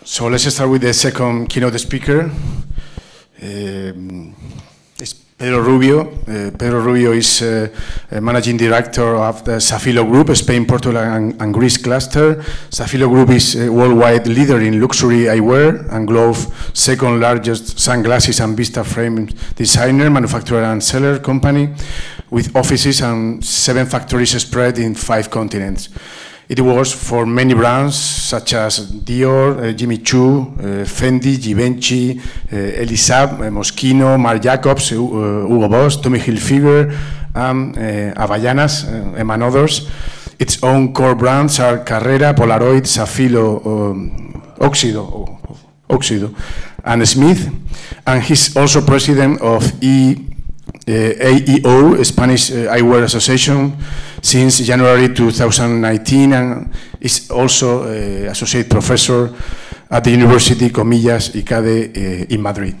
So let's start with the second keynote speaker. It's Pedro Rubio. Pedro Rubio is Managing Director of the Safilo Group, Spain, Portugal, and Greece cluster. Safilo Group is a worldwide leader in luxury eyewear and global second largest sunglasses and vista frame designer, manufacturer, and seller company with offices and 7 factories spread in 5 continents. It works for many brands such as Dior, Jimmy Choo, Fendi, Givenchy, Elisab, Moschino, Marc Jacobs, Hugo Boss, Tommy Hilfiger, Havaianas, among others. Its own core brands are Carrera, Polaroid, Safilo, Oxido, and Smith. And he's also president of AEO, Spanish Eyewear Association, since January 2019, and is also associate professor at the University Comillas ICADE in Madrid.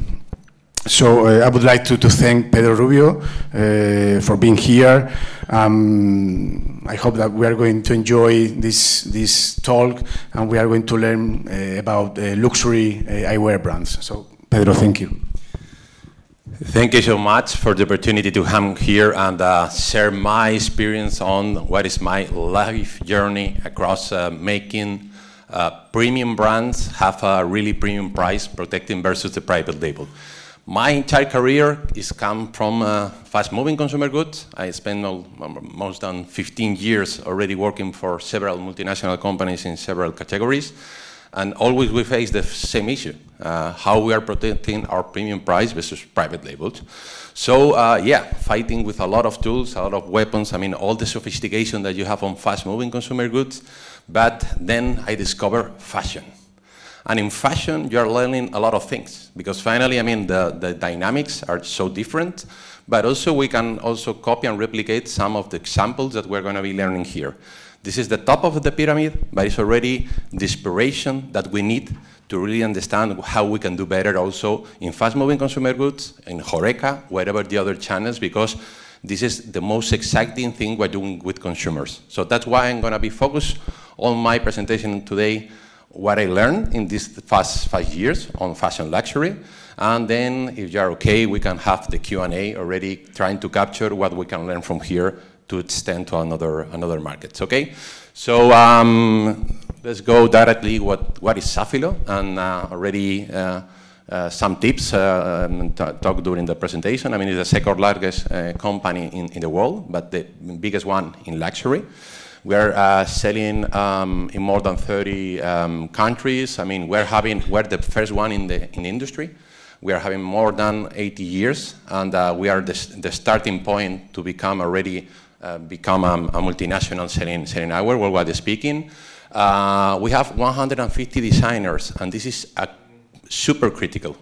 So I would like to thank Pedro Rubio for being here. I hope that we are going to enjoy this talk, and we are going to learn about luxury eyewear brands. So Pedro, thank you. Thank you so much for the opportunity to come here and share my experience on what is my life journey across making premium brands have a really premium price protecting versus the private label. My entire career is come from fast-moving consumer goods. I spent more than 15 years already working for several multinational companies in several categories. And always we face the same issue, how we are protecting our premium price versus private labels. So yeah, fighting with a lot of tools, a lot of weapons, I mean, all the sophistication that you have on fast-moving consumer goods. But then I discovered fashion. And in fashion, you're learning a lot of things, because finally, I mean, the dynamics are so different, but also we can also copy and replicate some of the examples that we're going to be learning here. This is the top of the pyramid, but it's already the inspiration that we need to really understand how we can do better also in fast-moving consumer goods, in HoReCa, wherever the other channels, because this is the most exciting thing we're doing with consumers. So that's why I'm going to be focused on my presentation today, what I learned in these past 5 years on fashion luxury. And then, if you're okay, we can have the Q&A already trying to capture what we can learn from here to extend to another markets, okay? So let's go directly what is Safilo, and already some tips talked during the presentation. I mean, it's the second largest company in the world, but the biggest one in luxury. We are selling in more than 30 countries. I mean, we're the first one in the industry. We are having more than 80 years, and we are the starting point to become already become a multinational selling eyewear, worldwide speaking. We have 150 designers, and this is super critical.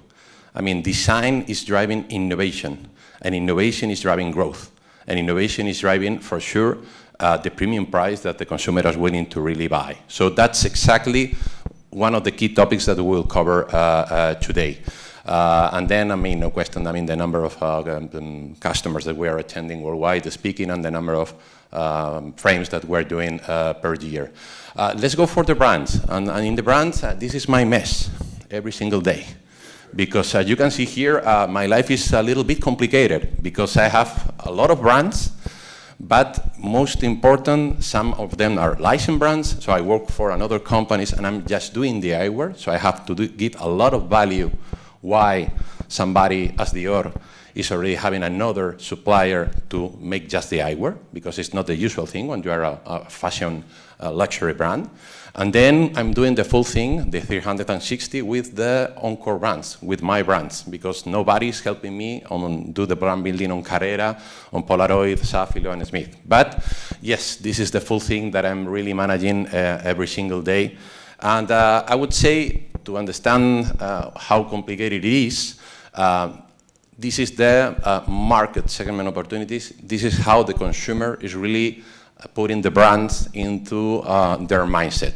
I mean, design is driving innovation, and innovation is driving growth, and innovation is driving, for sure, the premium price that the consumer is willing to really buy. So that's exactly one of the key topics that we will cover today. And then, I mean, no question, I mean, the number of customers that we are attending worldwide speaking, and the number of frames that we're doing per year. Let's go for the brands. And in the brands, this is my mess every single day. Because you can see here, my life is a little bit complicated, because I have a lot of brands, but most important, some of them are licensed brands. So I work for another companies, and I'm just doing the eyewear. So I have to give a lot of value why somebody as Dior is already having another supplier to make just the eyewear, because it's not the usual thing when you are a fashion luxury brand. And then I'm doing the full thing, the 360, with the encore brands, with my brands, because nobody's helping me on do the brand building on Carrera, on Polaroid, Safilo, and Smith. But yes, this is the full thing that I'm really managing every single day. And I would say, to understand how complicated it is, this is the market segment opportunities. This is how the consumer is really putting the brands into their mindset.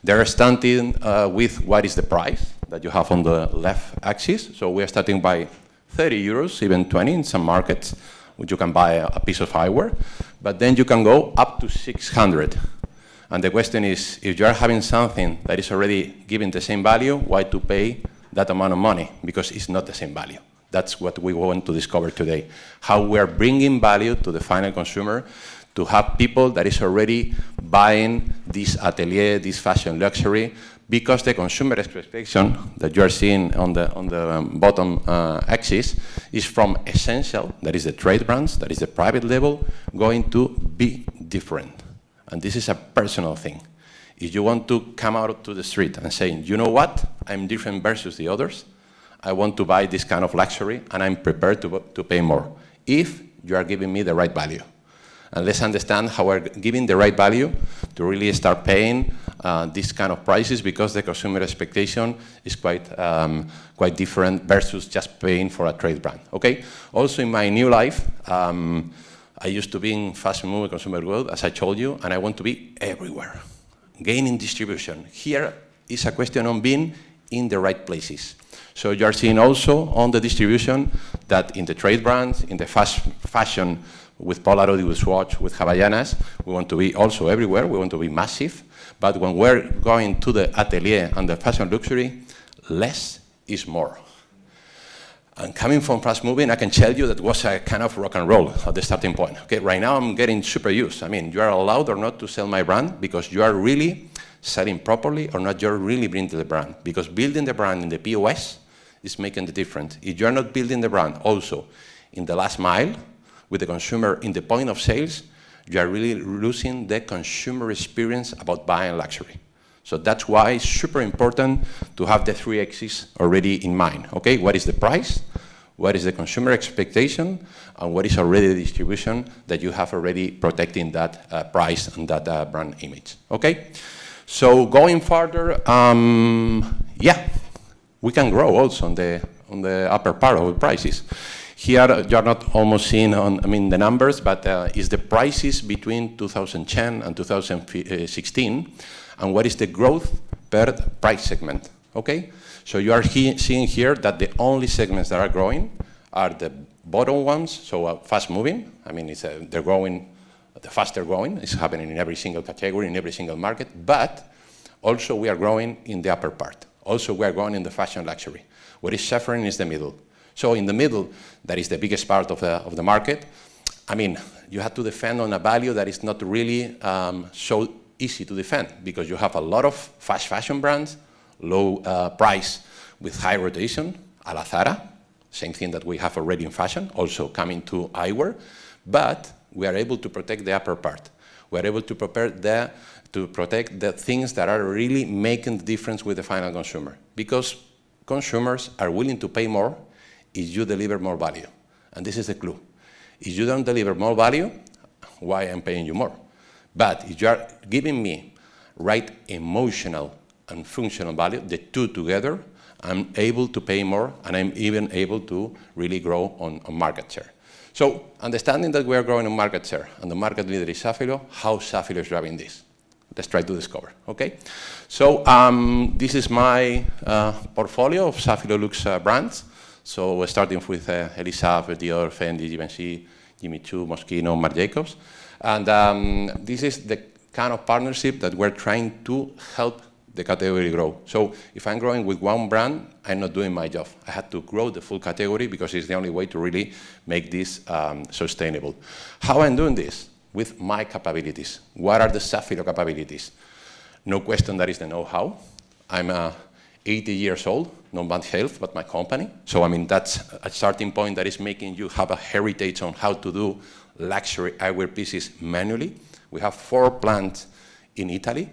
They're starting with what is the price that you have on the left axis. So we're starting by 30 euros, even 20 in some markets, which you can buy a piece of eyewear. But then you can go up to 600. And the question is, if you are having something that is already giving the same value, why to pay that amount of money? Because it's not the same value. That's what we want to discover today. How we are bringing value to the final consumer, to have people that is already buying this atelier, this fashion luxury, because the consumer expectation that you are seeing on the bottom axis is from essential, that is the trade brands, that is the private label, going to be different. And this is a personal thing. If you want to come out to the street and say, you know what, I'm different versus the others, I want to buy this kind of luxury and I'm prepared to pay more, if you are giving me the right value. And let's understand how we're giving the right value to really start paying these kind of prices, because the consumer expectation is quite different versus just paying for a trade brand, okay? Also in my new life, I used to be in fast-moving consumer world, as I told you, and I want to be everywhere, gaining distribution. Here is a question on being in the right places. So you are seeing also on the distribution that in the trade brands, in the fast fashion, with Polaroid, with Swatch, with Havaianas, we want to be also everywhere, we want to be massive, but when we're going to the atelier and the fashion luxury, less is more. And coming from fast moving, I can tell you that was a kind of rock and roll at the starting point. Okay, right now I'm getting super used. I mean, you are allowed or not to sell my brand because you are really selling properly or not, you're really building the brand. Because building the brand in the POS is making the difference. If you're not building the brand also in the last mile with the consumer in the point of sales, you are really losing the consumer experience about buying luxury. So that's why it's super important to have the 3 axes already in mind. Okay, what is the price? What is the consumer expectation? And what is already the distribution that you have already protecting that price and that brand image? Okay, so going further, yeah, we can grow also on the upper part of the prices. Here, you're not almost seeing the numbers, but is the prices between 2010 and 2016, and what is the growth per price segment, okay? So you are seeing here that the only segments that are growing are the bottom ones, so fast moving. I mean, they're growing, the faster growing. It's happening in every single category, in every single market, but also we are growing in the upper part. Also, we are growing in the fashion luxury. What is suffering is the middle. So in the middle, that is the biggest part of the market. I mean, you have to defend on a value that is not really so easy to defend, because you have a lot of fast fashion brands, low price with high rotation, a la Zara, same thing that we have already in fashion, also coming to eyewear, but we are able to protect the upper part. We are able to protect the things that are really making the difference with the final consumer, because consumers are willing to pay more if you deliver more value. And this is the clue. If you don't deliver more value, why I'm paying you more? But if you are giving me right emotional and functional value, the two together, I'm able to pay more, and I'm even able to really grow on market share. So understanding that we are growing on market share, and the market leader is Safilo, how Safilo is driving this? Let's try to discover, okay? So this is my portfolio of Safilo Lux brands. So we're starting with Elisa, Dior, Fendi, Givenchy, Jimmy Choo, Moschino, Marc Jacobs. And this is the kind of partnership that we're trying to help the category grow. So if I'm growing with one brand, I'm not doing my job. I had to grow the full category, because it's the only way to really make this sustainable. How I'm doing this? With my capabilities. What are the Safilo capabilities? No question, that is the know-how. I'm 80 years old, not my health, but my company. So I mean, that's a starting point that is making you have a heritage on how to do luxury eyewear pieces manually. We have 4 plants in Italy,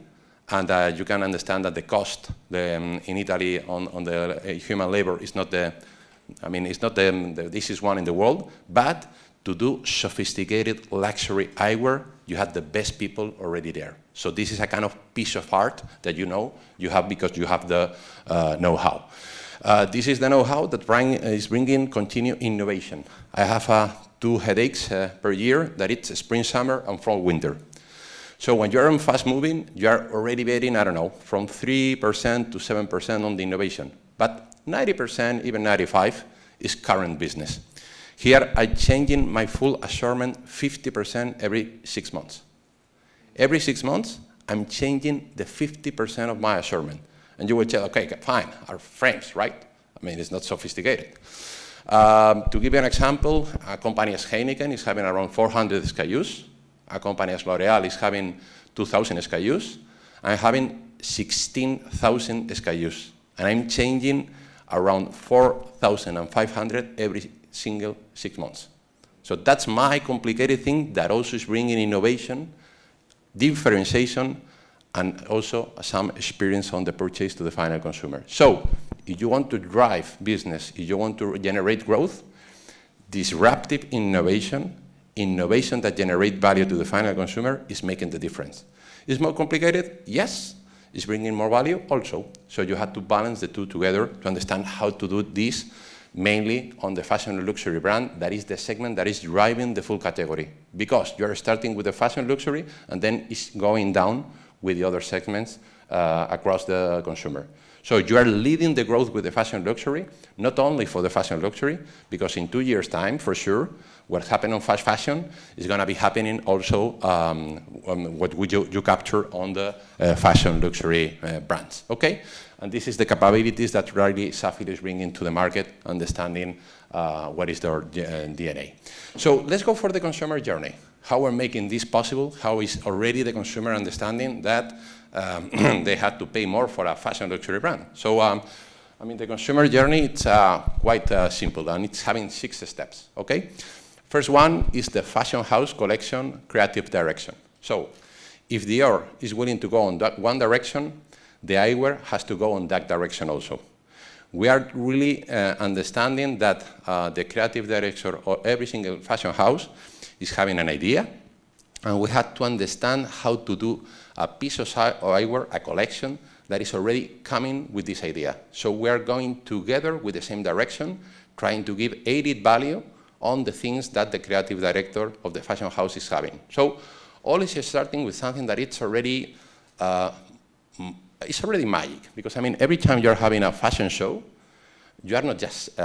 and you can understand that the cost in Italy on the human labor is not it's not the easiest one in the world, but to do sophisticated luxury eyewear, you have the best people already there. So this is a kind of piece of art that you have because you have the know-how. This is the know-how that is bringing continued innovation. I have 2 headaches per year, that it's spring, summer, and fall, winter. So when you're on fast moving, you're already betting, I don't know, from 3% to 7% on the innovation. But 90%, even 95%, is current business. Here, I'm changing my full assortment 50% every 6 months. Every 6 months, I'm changing the 50% of my assortment. And you will say, okay, fine, our frames, right? I mean, it's not sophisticated. To give you an example, a company as Heineken is having around 400 SKUs. A company as L'Oreal is having 2,000 SKUs. I'm having 16,000 SKUs. And I'm changing around 4,500 every single 6 months. So that's my complicated thing that also is bringing innovation, differentiation, and also some experience on the purchase to the final consumer. So if you want to drive business, if you want to generate growth, disruptive innovation, innovation that generates value to the final consumer is making the difference. Is more complicated? Yes. Is bringing more value? Also. So you have to balance the two together to understand how to do this, mainly on the fashion and luxury brand. That is the segment that is driving the full category. Because you are starting with the fashion luxury, and then it's going down with the other segments across the consumer. So you are leading the growth with the fashion luxury, not only for the fashion luxury, because in 2 years' time, for sure, what happened on fast fashion is going to be happening also on what you capture on the fashion luxury brands, okay? And this is the capabilities that really Safilo is bringing to the market, understanding what is their DNA. So let's go for the consumer journey. How we're making this possible, how is already the consumer understanding that they had to pay more for a fashion luxury brand. So, I mean, the consumer journey, it's quite simple, and it's having 6 steps, okay? First one is the fashion house collection creative direction. So, if Dior is willing to go on that one direction, the eyewear has to go on that direction also. We are really understanding that the creative director of every single fashion house is having an idea, and we had to understand how to do a piece of eyewear, a collection, that is already coming with this idea. So we are going together with the same direction, trying to give added value on the things that the creative director of the fashion house is having. So all is starting with something that it's already magic, because I mean, every time you're having a fashion show, you are not just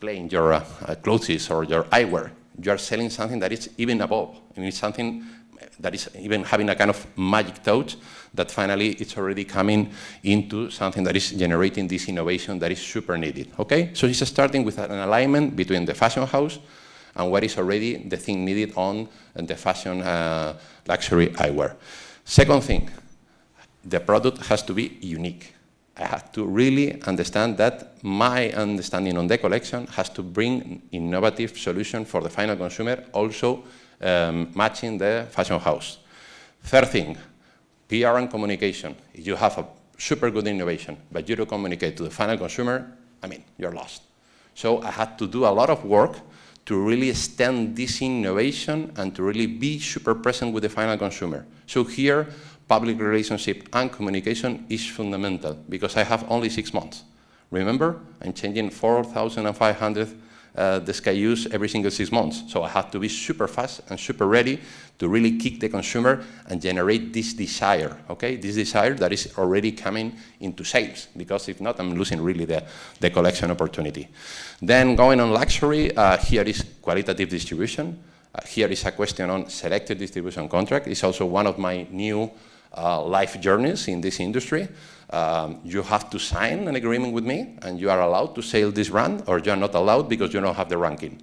playing your clothes or your eyewear. You are selling something that is even above. I mean, it's something that is even having a kind of magic touch that finally it's already coming into something that is generating this innovation that is super needed, okay? So it's starting with an alignment between the fashion house and what is already the thing needed on the fashion luxury eyewear. Second thing, the product has to be unique. I have to really understand that my understanding on the collection has to bring innovative solution for the final consumer, also matching the fashion house. Third thing, PR and communication. If you have a super good innovation, but you don't communicate to the final consumer, I mean, you're lost. So I had to do a lot of work to really extend this innovation and to really be super present with the final consumer. So here, public relationship and communication is fundamental, because I have only 6 months. Remember, I'm changing 4,500 the SKUs every single 6 months. So I have to be super fast and super ready to really kick the consumer and generate this desire, okay? This desire that is already coming into sales, because if not, I'm losing really the collection opportunity. Then going on luxury, here is qualitative distribution. Here is a question on selected distribution contract. It's also one of my new life journeys in this industry. You have to sign an agreement with me, and you are allowed to sell this brand, or you are not allowed because you don't have the ranking.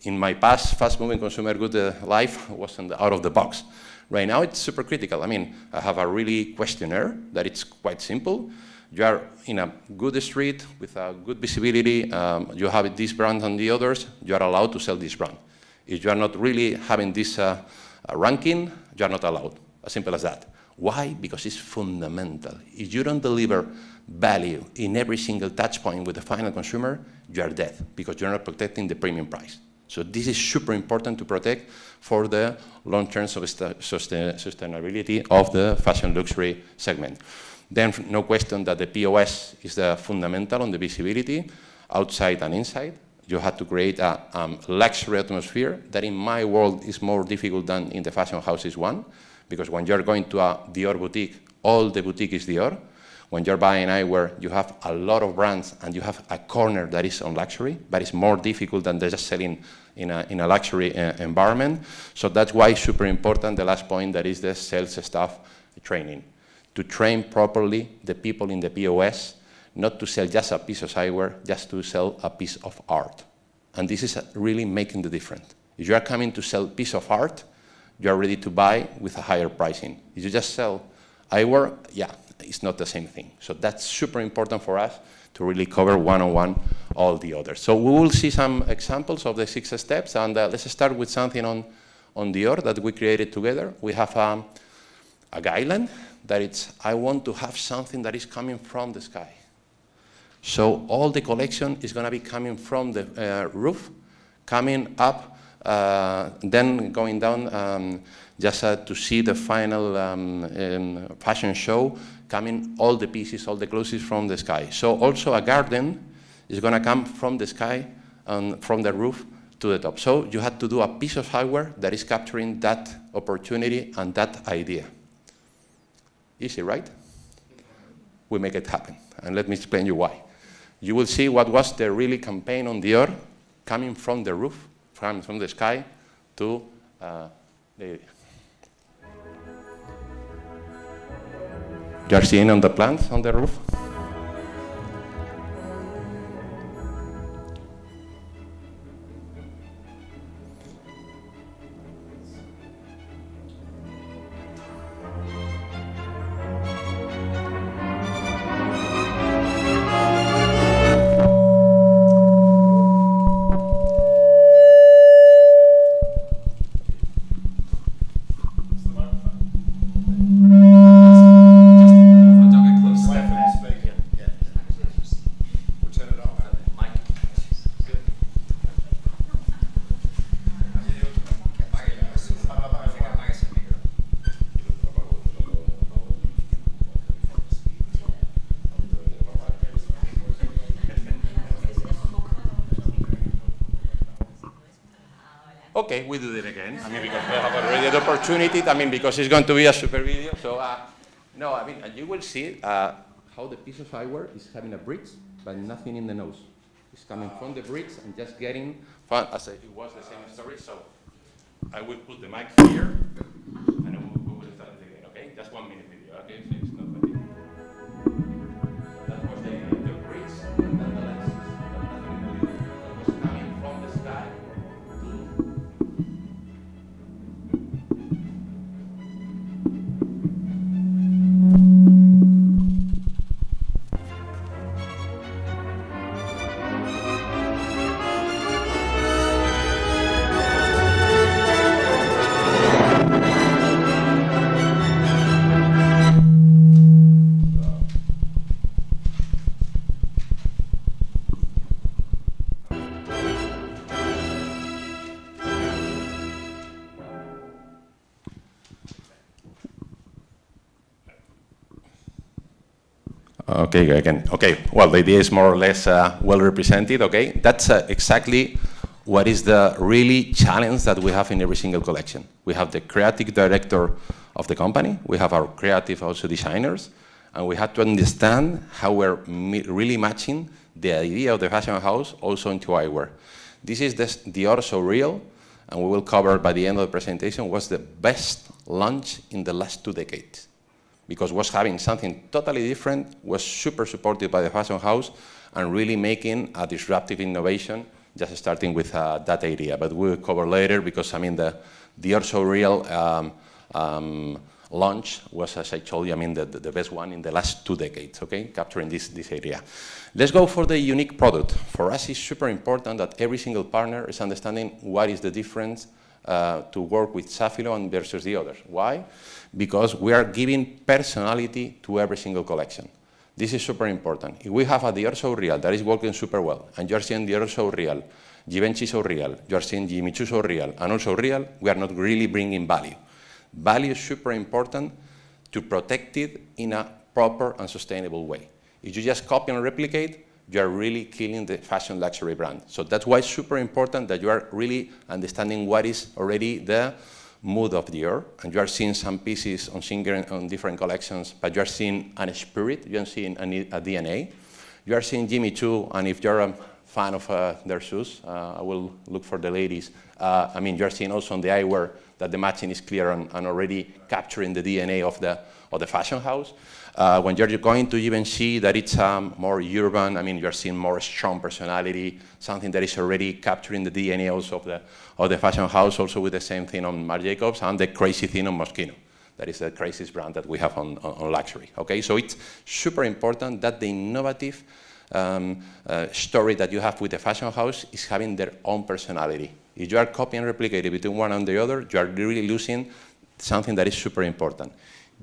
In my past fast-moving consumer good life, wasn't out of the box. Right now, it's super critical. I mean, I have a really questionnaire that it's quite simple. You are in a good street with a good visibility. You have this brand and the others. You are allowed to sell this brand. If you are not really having this ranking, you are not allowed. As simple as that. Why? Because it's fundamental. If you don't deliver value in every single touch point with the final consumer, you are dead, because you're not protecting the premium price. So this is super important to protect for the long-term sustainability of the fashion luxury segment. Then no question that the POS is the fundamental on the visibility, outside and inside. You have to create a luxury atmosphere that in my world is more difficult than in the fashion houses one. Because when you're going to a Dior boutique, all the boutique is Dior. When you're buying eyewear, you have a lot of brands and you have a corner that is on luxury, but it's more difficult than just selling in a luxury environment. So that's why it's super important, the last point, that is the sales staff training, to train properly the people in the POS, not to sell just a piece of eyewear, just to sell a piece of art. And this is really making the difference. If you are coming to sell a piece of art, you are ready to buy with a higher pricing. If you just sell eyewear, yeah, it's not the same thing. So that's super important for us to really cover one-on-one all the others. So we will see some examples of the 6 steps, and let's start with something on Dior that we created together. We have a guideline that it's, I want to have something that is coming from the sky. So all the collection is going to be coming from the roof, coming up, then going down just to see the final fashion show, coming all the pieces, all the clothes from the sky. So also a garden is going to come from the sky and from the roof to the top. So you had to do a piece of eyewear that is capturing that opportunity and that idea. Easy, right? We make it happen. And let me explain you why. You will see what was the really campaign on Dior, coming from the roof, from the sky to the... You are seeing on the plants on the roof? Okay, we do it again. I mean, because we have already the opportunity. I mean, because it's going to be a super video. So, no, I mean, you will see how the piece of eyewear is having a bridge, but nothing in the nose. It's coming from the bridge and just getting fun. As it was the same story. So, I will put the mic here, and we will start it again. Okay, just 1 minute video. Okay, so it's not funny. That was the bridge and then the lenses. Nothing in the middle. That was coming from the sky. Okay, again. Okay, well, the idea is more or less well represented, okay? That's exactly what is the really challenge that we have in every single collection. We have the creative director of the company, we have our creative also designers, and we have to understand how we're really matching the idea of the fashion house also into eyewear. This is Dior So Real, and we will cover by the end of the presentation what's the best launch in the last 2 decades. Because was having something totally different, was super supported by the fashion house, and really making a disruptive innovation, just starting with that idea. But we'll cover later, because I mean the Dior So Real launch was, as I told you, I mean the best one in the last 2 decades, okay? Capturing this area. Let's go for the unique product. For us, it's super important that every single partner is understanding what is the difference to work with Safilo and versus the others. Why? Because we are giving personality to every single collection. This is super important. If we have a Dior So Real that is working super well, and you're seeing Dior So Real, Givenchy So Real, you're seeing Jimmy Choo So Real, and also Real, we are not really bringing value. Value is super important to protect it in a proper and sustainable way. If you just copy and replicate, you are really killing the fashion luxury brand. So that's why it's super important that you are really understanding what is already the mood of Dior, and you are seeing some pieces on different collections, but you are seeing a spirit, you are seeing a DNA. You are seeing Jimmy Choo, and if you're a fan of their shoes, I will look for the ladies. I mean, you are seeing also on the eyewear that the matching is clear and already capturing the DNA the fashion house. When you're going to even see that it's more urban, I mean, you're seeing more strong personality, something that is already capturing the DNA also of the fashion house, also with the same thing on Marc Jacobs and the crazy thing on Moschino. That is the craziest brand that we have on luxury. Okay, so it's super important that the innovative story that you have with the fashion house is having their own personality. If you are copying and replicating between one and the other, you are really losing something that is super important.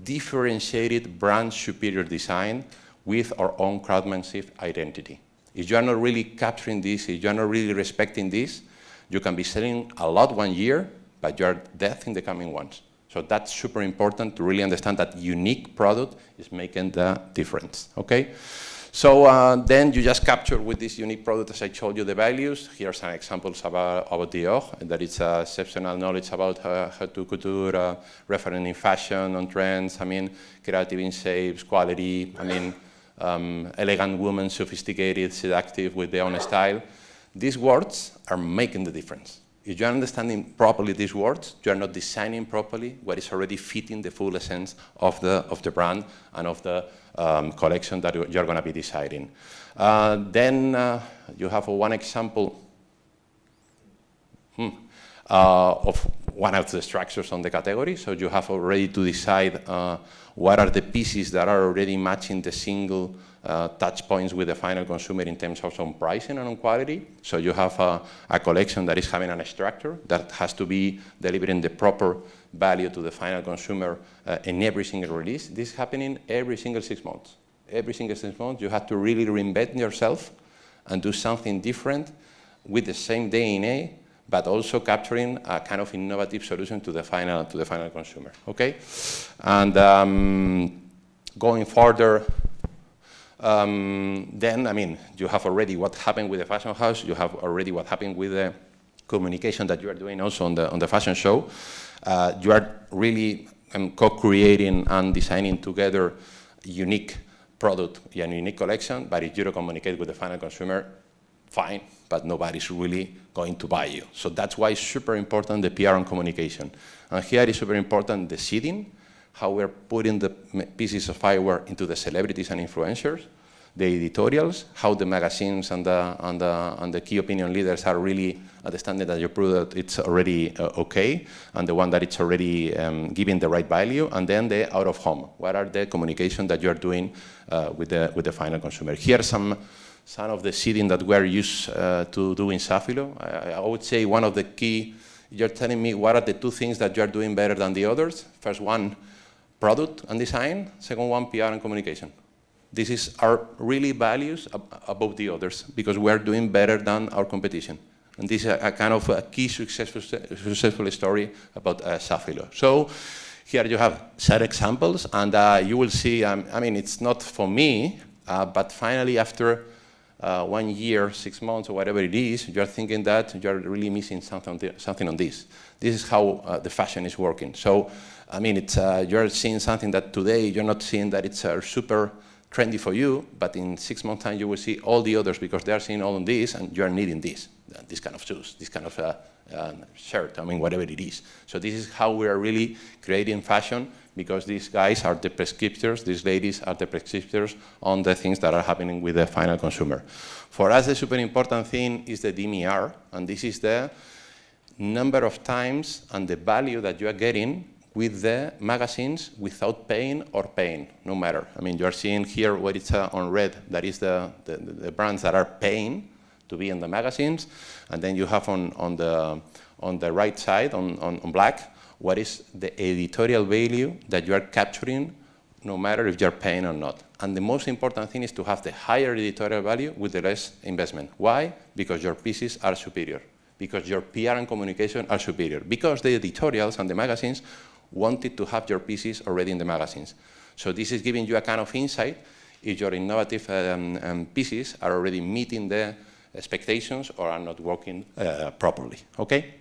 Differentiated brand superior design with our own craftsmanship identity. If you are not really capturing this, if you are not really respecting this, you can be selling a lot one year, but you are dead in the coming ones. So that's super important to really understand that unique product is making the difference, okay? So then you just capture with this unique product, as I told you, the values. Here are some examples about Dior, that it's exceptional knowledge about haute couture, reference in fashion, on trends, I mean, creative in shapes, quality, I mean, elegant women, sophisticated, seductive with their own style. These words are making the difference. If you're understanding properly these words, you're not designing properly what is already fitting the full essence of the brand and of the collection that you're going to be deciding. Then you have one example of one of the structures on the category. So you have already to decide what are the pieces that are already matching the single touch points with the final consumer in terms of some pricing and on quality. So you have a collection that is having a structure that has to be delivering the proper value to the final consumer in every single release. This is happening every single 6 months. Every single 6 months, you have to really reinvent yourself and do something different with the same DNA, but also capturing a kind of innovative solution to the final consumer. Okay, and going further. Then, I mean, you have already what happened with the fashion house. You have already what happened with the communication that you are doing also on the fashion show. You are really co-creating and designing together unique product and unique collection. But if you don't communicate with the final consumer, fine, but nobody's really going to buy you. So that's why it's super important, the PR and communication. And here it's super important, the seeding, how we're putting the pieces of eyewear into the celebrities and influencers, the editorials, how the magazines and the key opinion leaders are really understanding that your product it's already okay, and the one that it's already giving the right value, and then the out of home. What are the communication that you're doing with the final consumer? Here are some of the seeding that we're used to do in Safilo. I would say one of the key, you're telling me what are the 2 things that you're doing better than the others. First one, product and design. Second one, PR and communication. This is our really values above the others because we're doing better than our competition. And this is a kind of a key successful story about Safilo. So here you have set examples, and you will see, I mean, it's not for me, but finally after 1 year, 6 months, or whatever it is, you're thinking that you're really missing something on this. This is how the fashion is working. So, I mean, it's, you're seeing something that today you're not seeing that it's super trendy for you, but in 6 months' time you will see all the others because they're seeing all of this, and you're needing this kind of shoes, this kind of shirt, I mean, whatever it is. So this is how we are really creating fashion, because these guys are the prescriptors, these ladies are the prescriptors on the things that are happening with the final consumer. For us, the super important thing is the DMR, and this is the number of times and the value that you are getting with the magazines without paying or paying, no matter. I mean, you are seeing here what it's on red, that is the brands that are paying to be in the magazines, and then you have on the right side, on black, what is the editorial value that you are capturing, no matter if you're paying or not. And the most important thing is to have the higher editorial value with the less investment. Why? Because your pieces are superior, because your PR and communication are superior, because the editorials and the magazines wanted to have your pieces already in the magazines. So this is giving you a kind of insight if your innovative pieces are already meeting the expectations or are not working properly, okay?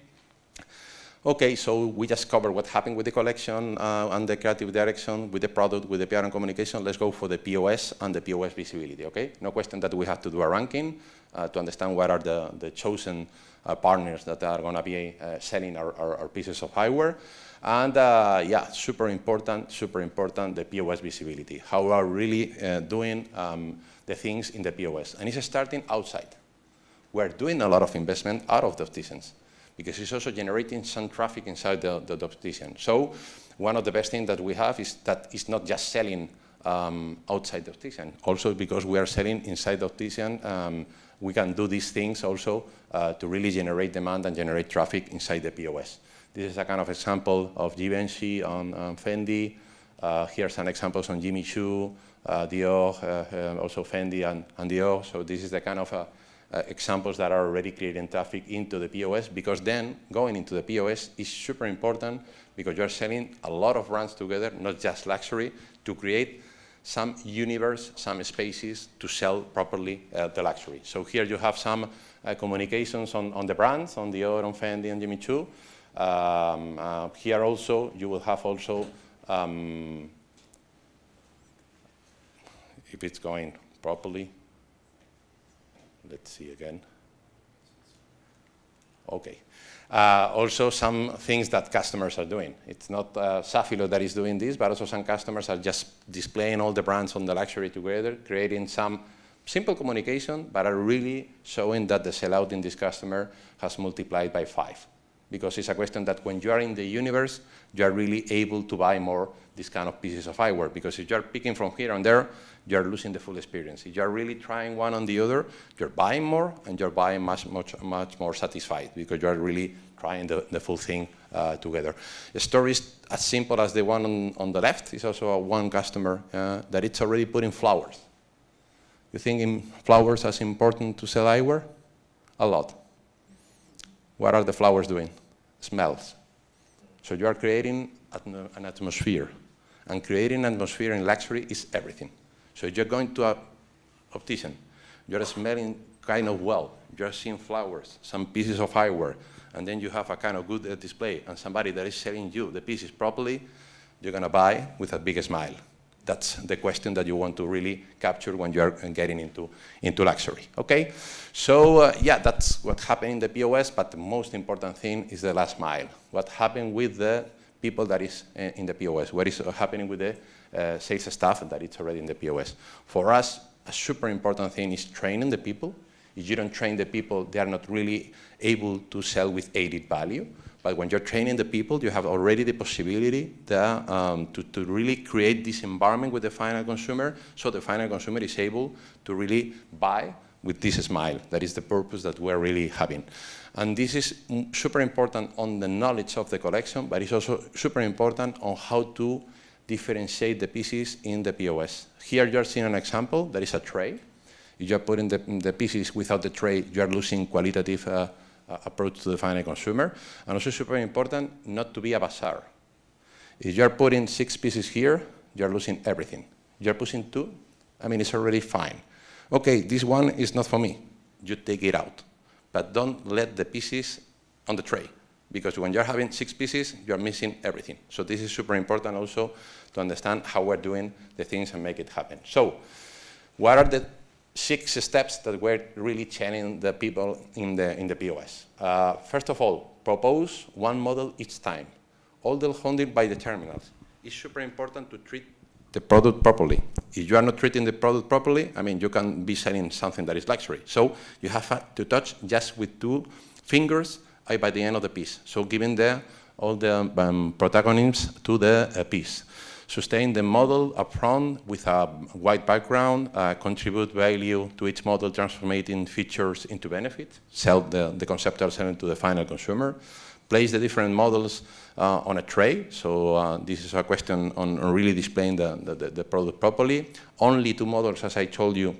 Okay, so we just covered what happened with the collection and the creative direction, with the product, with the PR and communication. Let's go for the POS and the POS visibility, okay? No question that we have to do a ranking to understand what are the chosen partners that are going to be selling our pieces of eyewear. And yeah, super important, the POS visibility. How we are really doing the things in the POS. And it's starting outside. We're doing a lot of investment out of the opticians, because it's also generating some traffic inside the optician. So one of the best things that we have is that it's not just selling outside the optician. Also because we are selling inside the optician, we can do these things also to really generate demand and generate traffic inside the POS. This is a kind of example of Givenchy on Fendi. Here are some examples on Jimmy Choo, Dior, also Fendi and Dior. So this is the kind of examples that are already creating traffic into the POS, because then going into the POS is super important, because you're selling a lot of brands together, not just luxury, to create some universe, some spaces to sell properly the luxury. So here you have some communications on the brands, on Dior, on Fendi, and Jimmy Choo. Here also, you will have also, if it's going properly, let's see again. Okay. Also some things that customers are doing. It's not Safilo that is doing this, but also some customers are just displaying all the brands on the luxury together, creating some simple communication, but are really showing that the sellout in this customer has multiplied by 5. Because it's a question that when you are in the universe, you are really able to buy more these kind of pieces of eyewear. Because if you are picking from here and there, you are losing the full experience. If you are really trying one on the other, you're buying more, and you're buying much more satisfied, because you are really trying the full thing together. The story is as simple as the one on the left. Is also one customer that it's already putting flowers. You think in flowers as important to sell eyewear? A lot. What are the flowers doing? Smells. So you are creating an atmosphere. And creating an atmosphere in luxury is everything. So if you're going to an optician, you're smelling kind of well, you're seeing flowers, some pieces of eyewear, and then you have a kind of good display, and somebody that is selling you the pieces properly, you're going to buy with a big smile. That's the question that you want to really capture when you're getting into luxury, okay? So, yeah, that's what happened in the POS, but the most important thing is the last mile. What happened with the people that is in the POS? What is happening with the sales staff that is already in the POS? For us, a super important thing is training the people. If you don't train the people, they are not really able to sell with added value. But when you're training the people, you have already the possibility to really create this environment with the final consumer, so the final consumer is able to really buy with this smile. That is the purpose that we're really having. And this is super important on the knowledge of the collection, but it's also super important on how to differentiate the pieces in the POS. Here you're seeing an example. There is a tray. If you're putting the pieces without the tray, you're losing qualitative approach to the final consumer. And also super important not to be a bazaar. If you're putting 6 pieces here, you're losing everything. You're pushing 2, I mean, it's already fine. Okay, this one is not for me. You take it out. But don't let the pieces on the tray, because when you're having 6 pieces, you're missing everything. So this is super important also to understand how we're doing the things and make it happen. So what are the 6 steps that we're really challenging the people in the POS. First of all, propose one model each time. All the funded by the terminals. It's super important to treat the product properly. If you are not treating the product properly, I mean, you can be selling something that is luxury. So you have to touch just with 2 fingers by the end of the piece. So giving all the protagonism to the piece. Sustain the model upfront with a white background, contribute value to each model, transforming features into benefit, sell the conceptual selling to the final consumer, place the different models on a tray. So this is a question on really displaying the product properly. Only 2 models, as I told you,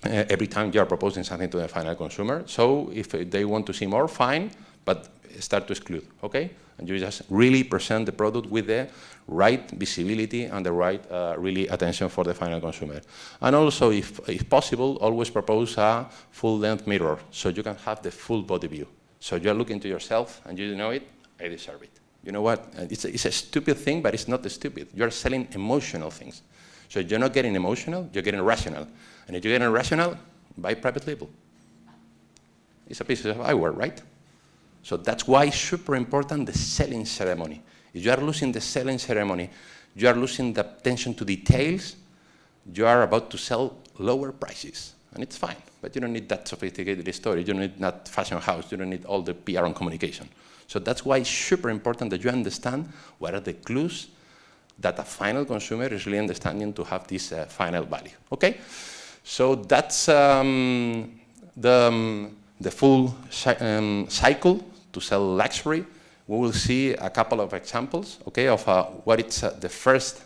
every time you are proposing something to the final consumer. So if they want to see more, fine, but start to exclude, okay? And you just really present the product with the right visibility and the right really attention for the final consumer. And also, if possible, always propose a full-length mirror, so you can have the full body view. So you're looking to yourself, and you know it, I deserve it. You know what? It's a stupid thing, but it's not stupid. You're selling emotional things. So you're not getting emotional, you're getting rational. And if you're getting rational, buy private label. It's a piece of eyewear, right? So that's why it's super important, the selling ceremony. If you are losing the selling ceremony, you are losing the attention to details, you are about to sell lower prices. And it's fine, but you don't need that sophisticated story. You don't need that fashion house. You don't need all the PR and communication. So that's why it's super important that you understand what are the clues that a final consumer is really understanding to have this final value. Okay? So that's the full cycle to sell luxury. We will see a couple of examples, okay, of what it's the first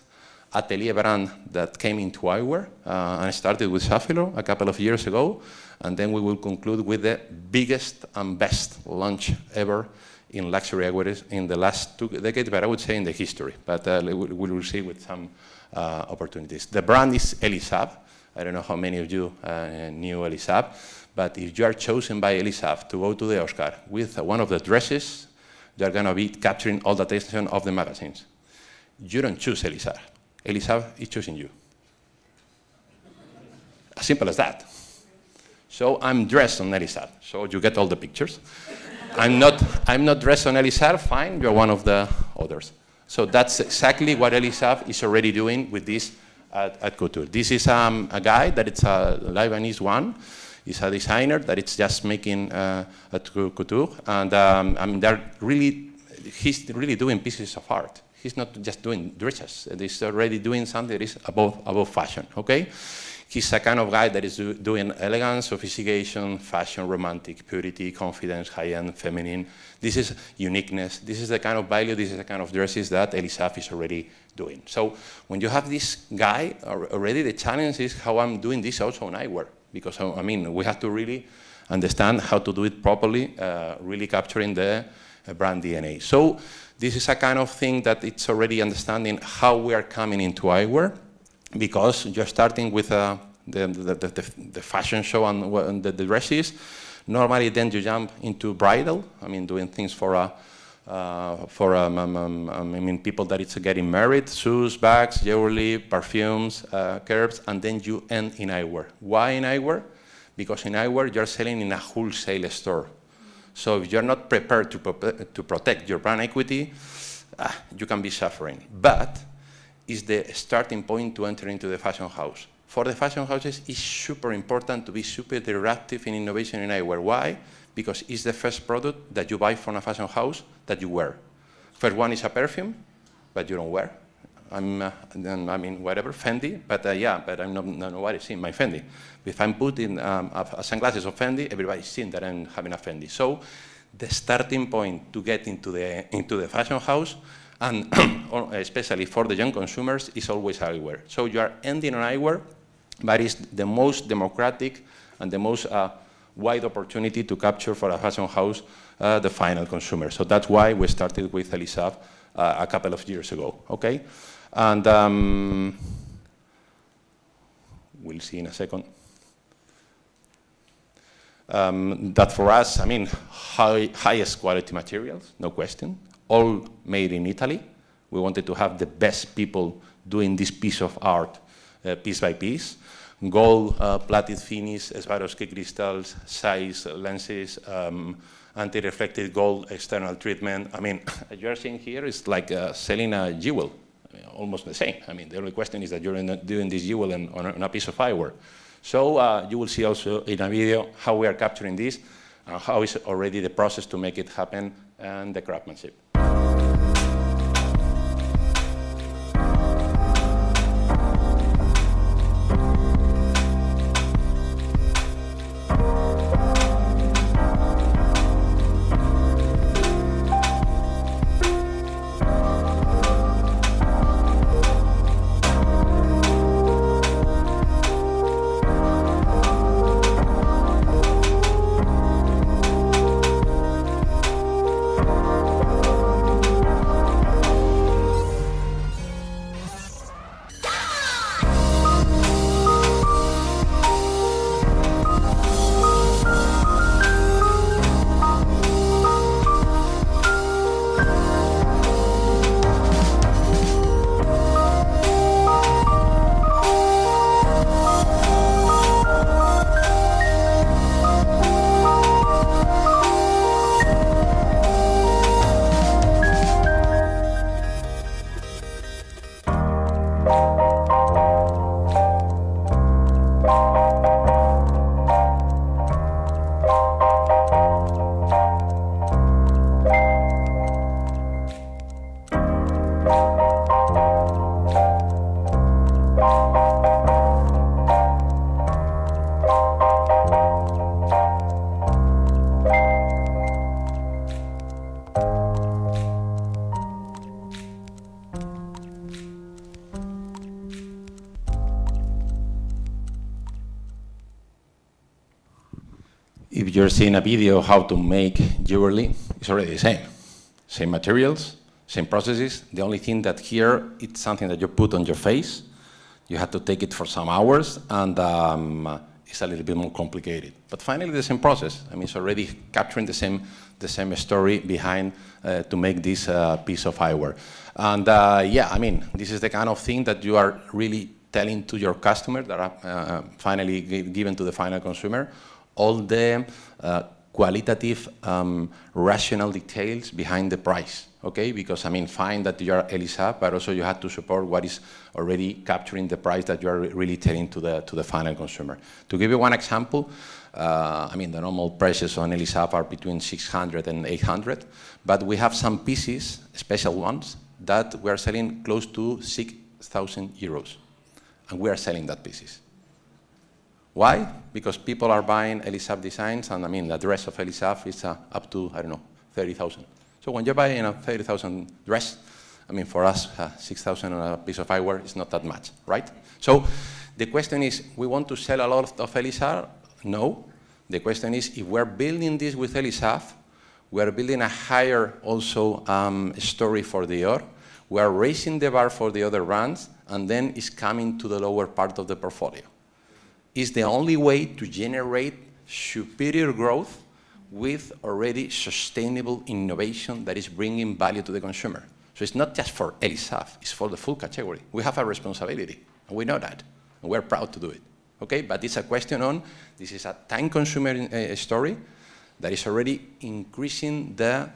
atelier brand that came into eyewear. And I started with Safilo a couple of years ago, and then we will conclude with the biggest and best launch ever in luxury eyewear in the last 2 decades, but I would say in the history. But we will see with some opportunities. The brand is Elisab. I don't know how many of you knew Elisab, but if you are chosen by Elisab to go to the Oscar with one of the dresses, you're going to be capturing all the attention of the magazines. You don't choose Elisab. Elisab is choosing you. As simple as that. So I'm dressed on Elisab, so you get all the pictures. I'm not dressed on Elisab, fine, you're one of the others. So that's exactly what Elisab is already doing with this at Couture. This is a guy that it's a Lebanese one. He's a designer that it's just making at Couture. And I mean, he's really doing pieces of art. He's not just doing dresses. He's already doing something that is above fashion, okay? He's a kind of guy that is doing elegance, sophistication, fashion, romantic, purity, confidence, high-end, feminine. This is uniqueness. This is the kind of value, this is the kind of dresses that Elisab is already doing. So when you have this guy already, the challenge is how I'm doing this also on eyewear. Because, I mean, we have to really understand how to do it properly, really capturing the brand DNA. So this is a kind of thing that it's already understanding how we are coming into eyewear, because you're starting with the fashion show and the dresses. Normally, then you jump into bridal. I mean, doing things for people that it's getting married, shoes, bags, jewelry, perfumes, curbs, and then you end in eyewear. Why in eyewear? Because in eyewear, you're selling in a wholesale store. So if you're not prepared to protect your brand equity, you can be suffering. But is the starting point to enter into the fashion house. For the fashion houses, it's super important to be super disruptive in innovation in eyewear. Why? Because it's the first product that you buy from a fashion house that you wear. First one is a perfume, but you don't wear. I mean, whatever, Fendi, but yeah, but I'm not nobody seeing my Fendi. If I'm putting sunglasses of Fendi, everybody's seeing that I'm having a Fendi. So the starting point to get into the fashion house, and especially for the young consumers, is always eyewear. So you are ending on eyewear, but it's the most democratic and the most wide opportunity to capture for a fashion house the final consumer. So that's why we started with Elisab a couple of years ago, okay? And we'll see in a second. That for us, I mean, highest quality materials, no question. All made in Italy. We wanted to have the best people doing this piece of art piece by piece. Gold, plated finish, Swarovski crystals, size, lenses, anti-reflective gold, external treatment. I mean, you're seeing here is like selling a jewel, almost the same. I mean, the only question is that you're doing this jewel on a piece of eyewear. So you will see also in a video how we are capturing this and how is already the process to make it happen and the craftsmanship. If you're seeing a video how to make jewelry, it's already the same. Same materials, same processes. The only thing that here, it's something that you put on your face. You have to take it for some hours, and it's a little bit more complicated. But finally, the same process. I mean, it's already capturing the same story behind to make this piece of eyewear. And yeah, I mean, this is the kind of thing that you are really telling to your customer, that are finally given to the final consumer, all the qualitative, rational details behind the price, okay? Because, I mean, fine that you are Elisa, but also you have to support what is already capturing the price that you are really telling to the final consumer. To give you one example, I mean, the normal prices on Elisa are between 600 and 800, but we have some pieces, special ones, that we are selling close to 6,000 euros, and we are selling that pieces. Why? Because people are buying Elisab designs, and I mean, the dress of Elisab is up to, I don't know, 30,000. So when you're buying a 30,000 dress, I mean, for us, 6,000 on a piece of eyewear is not that much, right? So the question is, we want to sell a lot of Elisab? No. The question is, if we're building this with Elisab, we're building a higher also story for Dior. We are raising the bar for the other brands, and then it's coming to the lower part of the portfolio. Is the only way to generate superior growth with already sustainable innovation that is bringing value to the consumer. So it's not just for Elisab, it's for the full category. We have a responsibility, and we know that, and we're proud to do it. Okay, but it's a question on, this is a time-consuming story that is already increasing the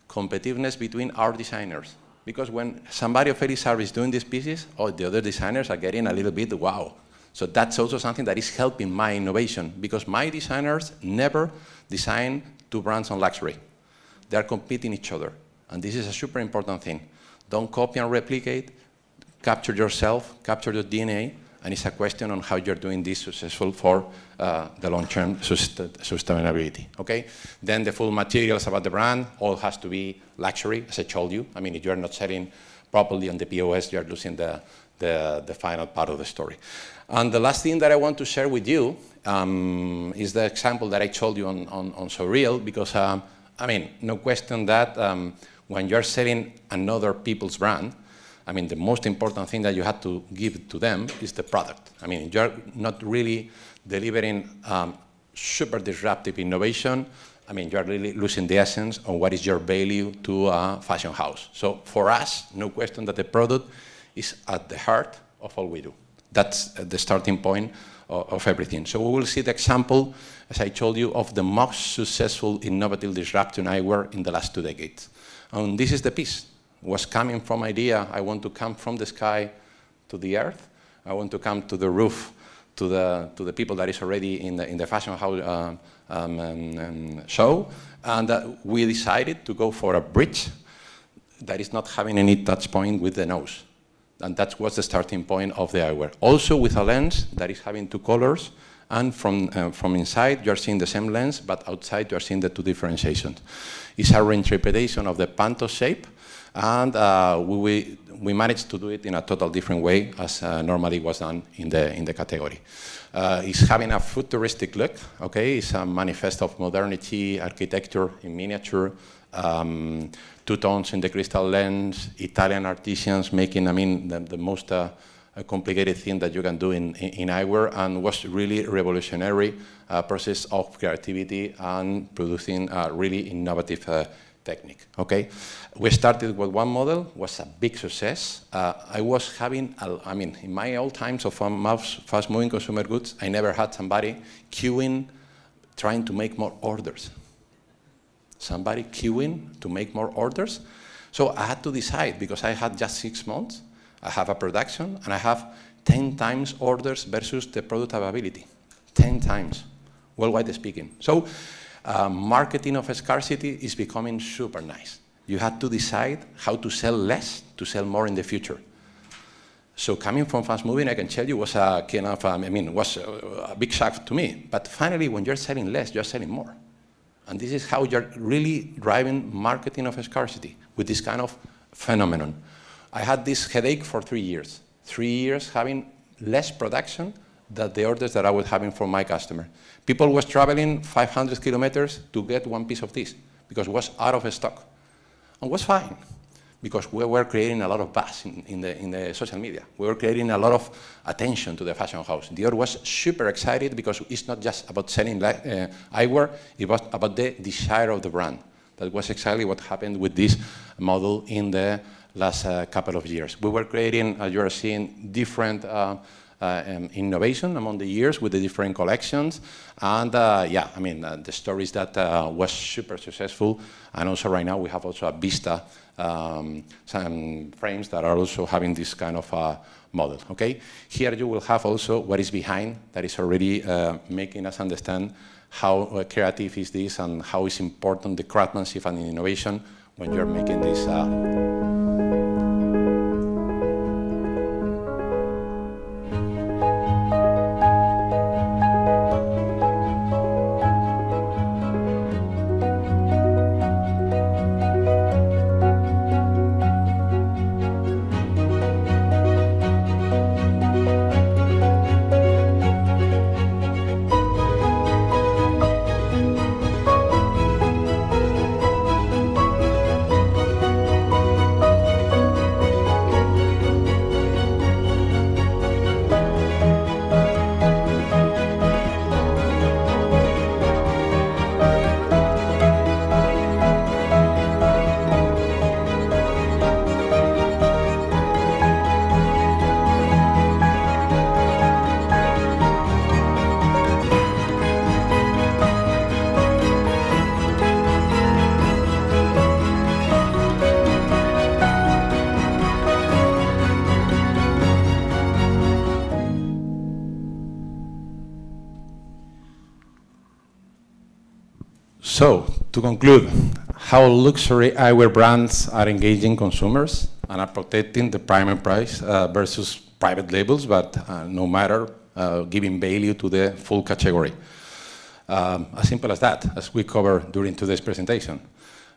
competitiveness between our designers. Because when somebody of Elisab is doing these pieces, oh, the other designers are getting a little bit wow. So that's also something that is helping my innovation, because my designers never design two brands on luxury. They are competing each other, and this is a super important thing. Don't copy and replicate, capture yourself, capture your DNA, and it's a question on how you're doing this successful for the long-term sustainability, okay? Then the full materials about the brand, all has to be luxury, as I told you. I mean, if you're not selling properly on the POS, you're losing the final part of the story. And the last thing that I want to share with you is the example that I told you on So Real, because, I mean, no question that when you're selling another people's brand, I mean, the most important thing that you have to give to them is the product. I mean, you're not really delivering super disruptive innovation. I mean, you're really losing the essence of what is your value to a fashion house. So for us, no question that the product is at the heart of all we do. That's the starting point of everything. So we will see the example, as I told you, of the most successful innovative disruption eyewear in the last 2 decades. And this is the piece. It was coming from idea, I want to come from the sky to the earth. I want to come to the roof, to the people that is already in the fashion house show. And we decided to go for a bridge that is not having any touch point with the nose. And that was the starting point of the eyewear. Also with a lens that is having 2 colors, and from inside you're seeing the same lens, but outside you're seeing the 2 differentiations. It's a reinterpretation of the Panto shape, and we managed to do it in a total different way as normally was done in the category. It's having a futuristic look, okay? It's a manifest of modernity, architecture in miniature, 2 tones in the crystal lens, Italian artisans making, I mean, the most complicated thing that you can do in eyewear, and was really revolutionary process of creativity and producing a really innovative technique, okay? We started with 1 model, was a big success. I was having, I mean, in my old times of fast-moving consumer goods, I never had somebody queuing, trying to make more orders. Somebody queuing to make more orders. So I had to decide, because I had just 6 months, I have a production, and I have 10 times orders versus the product availability. 10 times, worldwide speaking. So marketing of scarcity is becoming super nice. You had to decide how to sell less to sell more in the future. So coming from fast moving, I can tell you was a kind of, was a big shock to me. But finally, when you're selling less, you're selling more. And this is how you're really driving marketing of scarcity with this kind of phenomenon. I had this headache for 3 years. 3 years having less production than the orders that I was having from my customer. People was traveling 500 kilometers to get one piece of this because it was out of stock. And was fine because we were creating a lot of buzz in the social media. We were creating a lot of attention to the fashion house. Dior was super excited because it's not just about selling eyewear, it was about the desire of the brand. That was exactly what happened with this model in the last couple of years. We were creating, as you are seeing, different innovation among the years with the different collections. And yeah, I mean, the stories that was super successful. And also right now we have also a Vista, some frames that are also having this kind of model, okay? Here you will have also what is behind that is already making us understand how creative is this and how is important the craftsmanship and innovation when you're making this. So, to conclude, how luxury eyewear brands are engaging consumers and are protecting the primary price versus private labels, but no matter giving value to the full category. As simple as that, as we covered during today's presentation.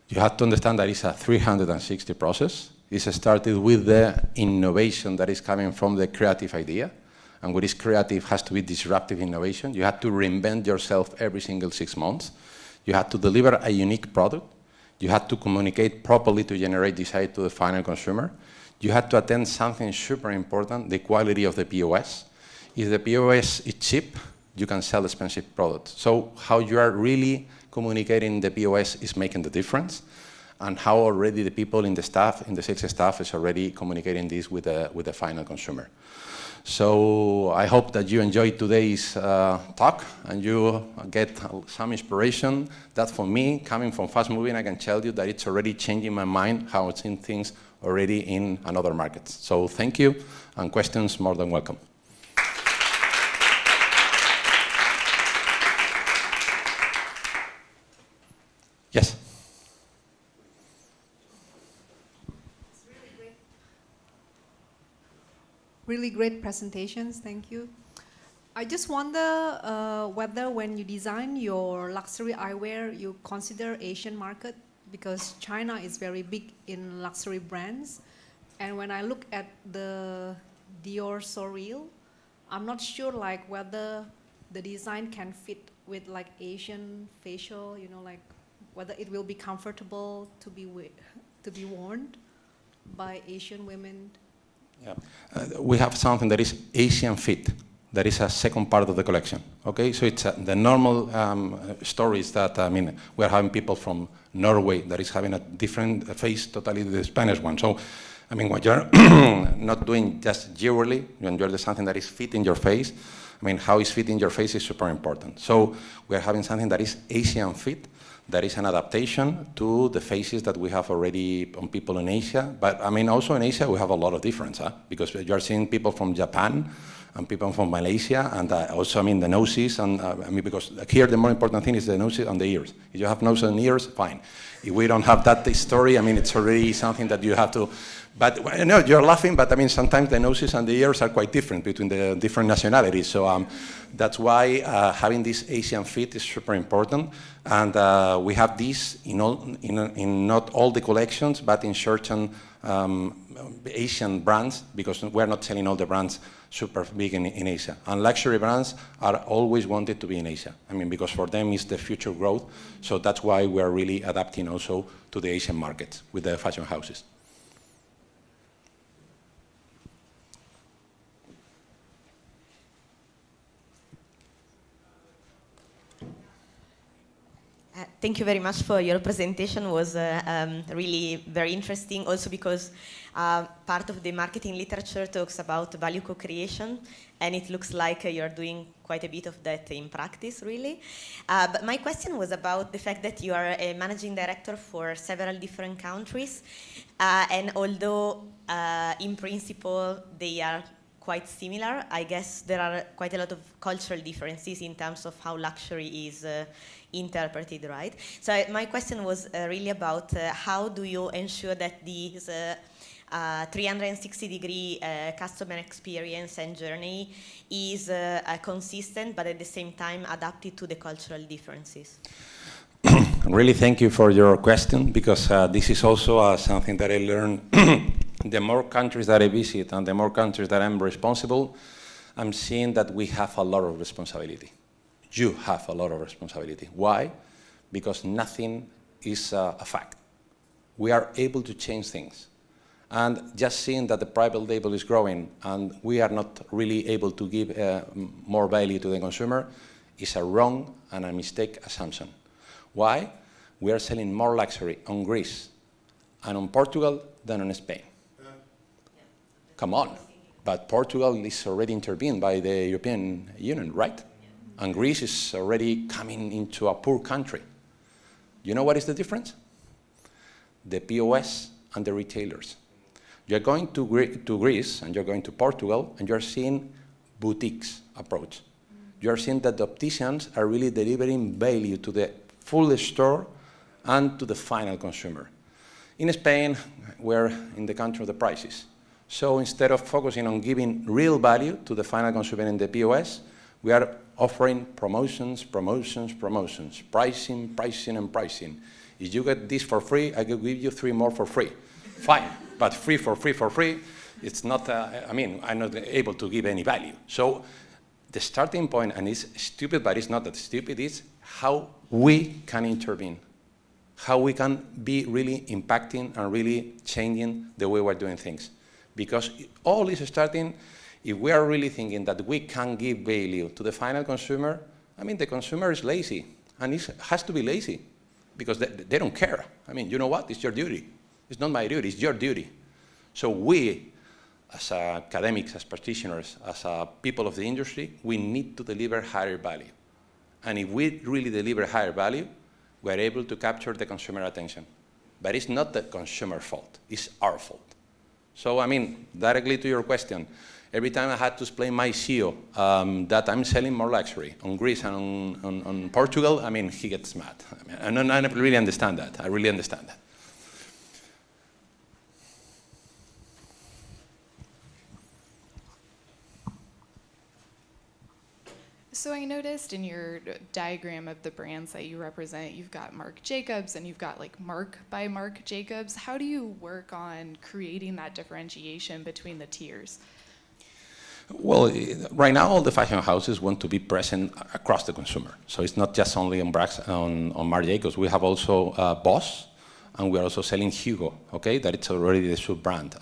You have to understand that it's a 360 process. It's started with the innovation that is coming from the creative idea. And what is creative has to be disruptive innovation. You have to reinvent yourself every single 6 months. You have to deliver a unique product. You have to communicate properly to generate desire to the final consumer. You have to attend something super important, the quality of the POS. If the POS is cheap, you can sell expensive products. So how you are really communicating the POS is making the difference, and how already the people in the staff, in the sales staff, is already communicating this with the final consumer. So I hope that you enjoyed today's talk and you get some inspiration. That for me, coming from fast moving, I can tell you that it's already changing my mind how I've seen things already in another markets. So thank you, and questions more than welcome. Yes. Really great presentations, thank you. I just wonder whether when you design your luxury eyewear, you consider Asian market, because China is very big in luxury brands. And when I look at the Dior So Real, I'm not sure like whether the design can fit with like Asian facial, you know, like whether it will be comfortable to be worn by Asian women. Yeah. We have something that is Asian fit. That is a second part of the collection. Okay, so it's the normal stories that we are having people from Norway that is having a different face, totally the Spanish one. So, when you're not doing just jewelry, when you're doing something that is fitting your face, I mean, how it's fitting your face is super important. So we're having something that is Asian fit, that is an adaptation to the faces that we have already on people in Asia. But I mean, also in Asia, we have a lot of difference, because you're seeing people from Japan and people from Malaysia, and also, I mean, the noses, and I mean, because here the more important thing is the noses and the ears. If you have nose and ears, fine. If we don't have that story, I mean, it's already something that you have to, but no, you're laughing, but I mean, sometimes the noses and the ears are quite different between the different nationalities. So that's why having this Asian fit is super important. And we have this in not all the collections, but in certain Asian brands, because we're not selling all the brands super big in Asia. And luxury brands are always wanted to be in Asia. I mean, because for them it's the future growth. So that's why we're really adapting also to the Asian markets with the fashion houses. Thank you very much for your presentation. It was really very interesting, also because part of the marketing literature talks about value co-creation, and it looks like you're doing quite a bit of that in practice, really. But my question was about the fact that you are a managing director for several different countries, and although in principle they are quite similar, I guess there are quite a lot of cultural differences in terms of how luxury is interpreted, right? So my question was really about how do you ensure that these 360-degree customer experience and journey is consistent, but at the same time adapted to the cultural differences? Really, thank you for your question, because this is also something that I learned. The more countries that I visit and the more countries that I'm responsible, I'm seeing that we have a lot of responsibility. You have a lot of responsibility. Why? Because nothing is a fact. We are able to change things. And just seeing that the private label is growing and we are not really able to give more value to the consumer is a wrong and a mistake assumption. Why? We are selling more luxury on Greece and on Portugal than on Spain. Come on. But Portugal is already intervened by the European Union, right? And Greece is already coming into a poor country. You know what is the difference? The POS and the retailers. You're going to Greece and you're going to Portugal and you're seeing boutiques approach. You're seeing that the opticians are really delivering value to the full store and to the final consumer. In Spain, we're in the country of the prices. So instead of focusing on giving real value to the final consumer in the POS, we are offering promotions, promotions, promotions, pricing, pricing, and pricing. If you get this for free, I will give you 3 more for free. Fine, but free for free for free, it's not, I mean, I'm not able to give any value. So the starting point, and it's stupid, but it's not that stupid, is how we can intervene, how we can be really impacting and really changing the way we're doing things. Because all is starting, if we are really thinking that we can give value to the final consumer, I mean, the consumer is lazy, and it has to be lazy, because they don't care. I mean, you know what? It's your duty. It's not my duty, it's your duty. So we, as academics, as practitioners, as people of the industry, we need to deliver higher value. And if we really deliver higher value, we're able to capture the consumer attention. But it's not the consumer's fault, it's our fault. So, I mean, directly to your question, every time I had to explain my CEO that I'm selling more luxury on Greece and on Portugal, I mean, he gets mad. I mean, I really understand that. I really understand that. So I noticed in your diagram of the brands that you represent, you've got Marc Jacobs and you've got like Marc by Marc Jacobs. How do you work on creating that differentiation between the tiers? Well, right now all the fashion houses want to be present across the consumer. So it's not just only on Marc Jacobs. We have also Boss, and we're also selling Hugo, okay? That it's already the sub-brand.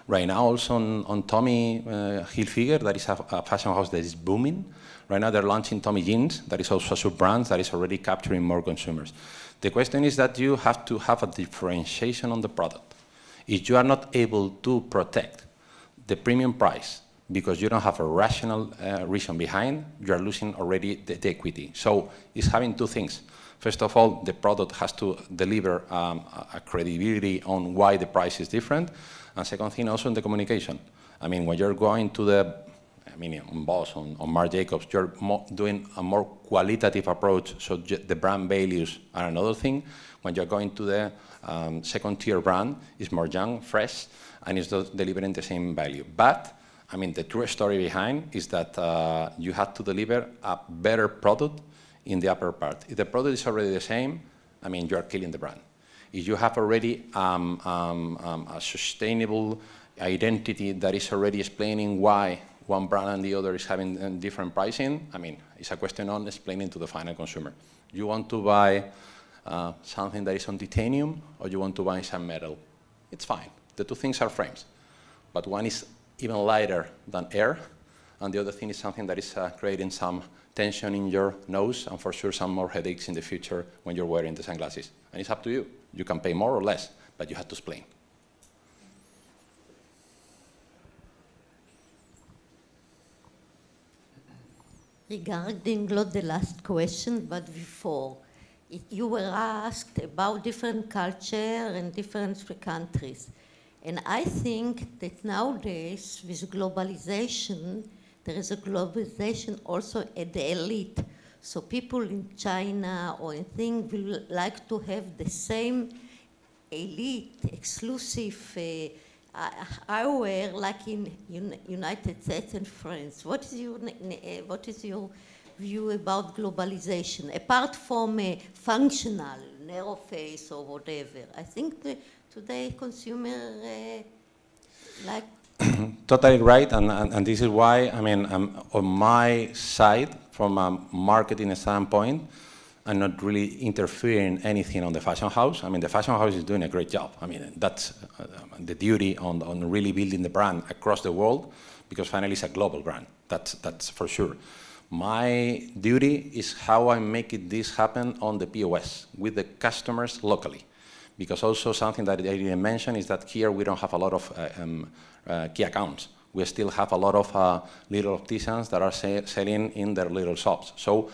Right now also on Tommy Hilfiger, that is a fashion house that is booming. Right now they're launching Tommy Jeans, that is also a sub-brand that is already capturing more consumers. The question is that you have to have a differentiation on the product. If you are not able to protect the premium price because you don't have a rational reason behind, you are losing already the equity. So it's having two things. First of all, the product has to deliver a credibility on why the price is different. And second thing, also in the communication. I mean, when you're going to the, on Boss, on Marc Jacobs, you're doing a more qualitative approach, so the brand values are another thing. When you're going to the second-tier brand, it's more young, fresh, and it's delivering the same value. But, I mean, the true story behind is that you have to deliver a better product in the upper part. If the product is already the same, I mean, you are killing the brand. If you have already a sustainable identity that is already explaining why one brand and the other is having different pricing, I mean, it's a question on explaining to the final consumer. You want to buy something that is on titanium, or you want to buy some metal? It's fine. The two things are frames. But one is even lighter than air, and the other thing is something that is creating some tension in your nose, and for sure some more headaches in the future when you're wearing the sunglasses. And it's up to you. You can pay more or less, but you have to explain. Regarding not the last question, but before, you were asked about different culture and different countries. And I think that nowadays, with globalization, there is a globalization also at the elite. So people in China or in things will like to have the same elite, exclusive eyewear like in United States and France. What is your view about globalization, apart from functional, narrow face or whatever? I think today consumer like. Totally right, and this is why, I mean, on my side, from a marketing standpoint, I'm not really interfering anything on the fashion house. I mean, the fashion house is doing a great job. I mean, that's the duty on really building the brand across the world, because finally it's a global brand. That's for sure. My duty is how I make this happen on the POS with the customers locally. Because also something that I didn't mention is that here we don't have a lot of key accounts. We still have a lot of little opticians that are selling in their little shops. So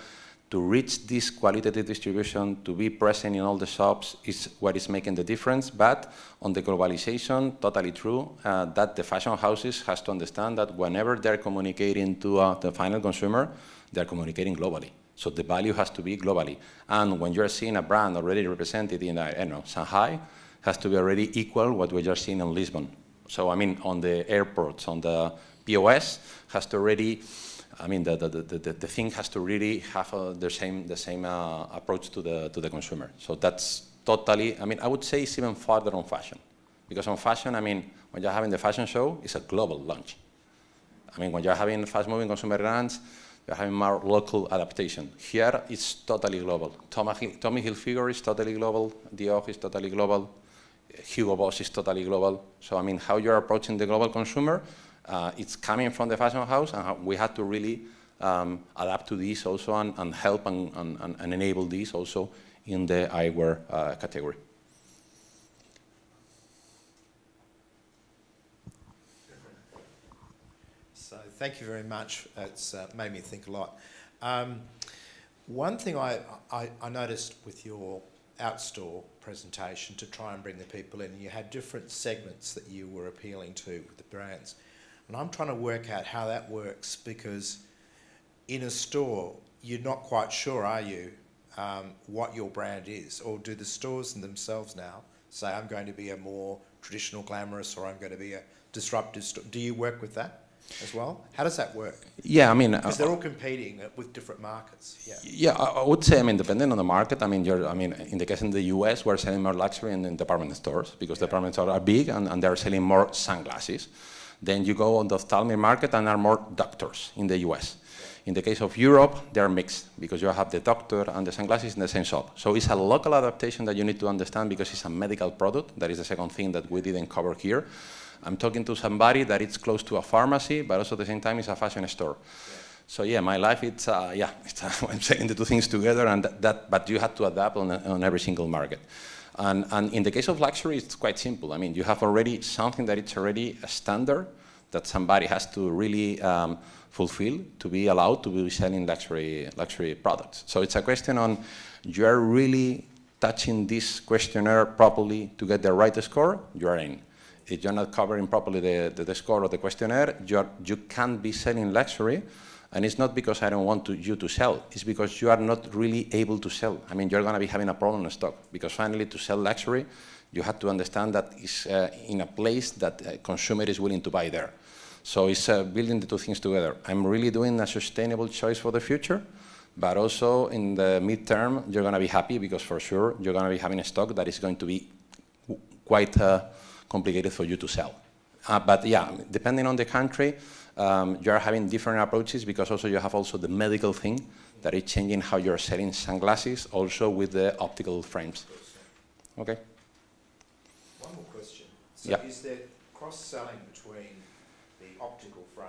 to reach this qualitative distribution, to be present in all the shops is what is making the difference. But on the globalization, totally true, that the fashion houses has to understand that whenever they're communicating to the final consumer, they're communicating globally. So the value has to be globally. And when you're seeing a brand already represented in, I don't know, Shanghai, has to be already equal what we are seeing in Lisbon. So I mean, on the airports, on the POS, has to already, I mean, the thing has to really have the same approach to the consumer. So that's totally, I mean, I would say it's even farther on fashion. Because on fashion, I mean, when you're having the fashion show, it's a global launch. I mean, when you're having fast-moving consumer brands, you're having more local adaptation. Here, it's totally global. Tommy Hilfiger is totally global. Dior is totally global. Hugo Boss is totally global. So, I mean, how you're approaching the global consumer, it's coming from the fashion house, and we had to really adapt to this also and help and enable this also in the eyewear category. So thank you very much. It's made me think a lot. One thing I noticed with your outstore presentation, to try and bring the people in, you had different segments that you were appealing to with the brands. And I'm trying to work out how that works, because in a store, you're not quite sure, are you, what your brand is? Or do the stores themselves now say, I'm going to be a more traditional, glamorous, or I'm going to be a disruptive store? Do you work with that as well? How does that work? Yeah, I mean, because they're all competing with different markets. Yeah. Yeah, I would say, I mean, depending on the market, I mean, in the case in the US, we're selling more luxury in department stores, because department stores are big and they're selling more sunglasses. Then you go on the ophthalmic market and are more doctors in the US. In the case of Europe, they're mixed, because you have the doctor and the sunglasses in the same shop. So it's a local adaptation that you need to understand, because it's a medical product. That is the second thing that we didn't cover here. I'm talking to somebody that it's close to a pharmacy, but also at the same time it's a fashion store. Yeah. So yeah, my life, it's I'm saying the two things together, and but you have to adapt on every single market. And in the case of luxury, it's quite simple. I mean, you have already something that it's already a standard that somebody has to really fulfill to be allowed to be selling luxury products. So it's a question on you are really touching this questionnaire properly to get the right score, you are in. If you're not covering properly the score of the questionnaire, you can't be selling luxury. And it's not because I don't want you to sell, it's because you are not really able to sell. I mean, you're going to be having a problem in stock, because finally to sell luxury, you have to understand that it's in a place that a consumer is willing to buy there. So it's building the two things together. I'm really doing a sustainable choice for the future, but also in the midterm, you're going to be happy because for sure you're going to be having a stock that is going to be quite complicated for you to sell. But yeah, depending on the country, you are having different approaches because also you have also the medical thing that is changing how you're selling sunglasses, also with the optical frames. Okay. One more question. So yeah. Is there cross-selling between the optical frame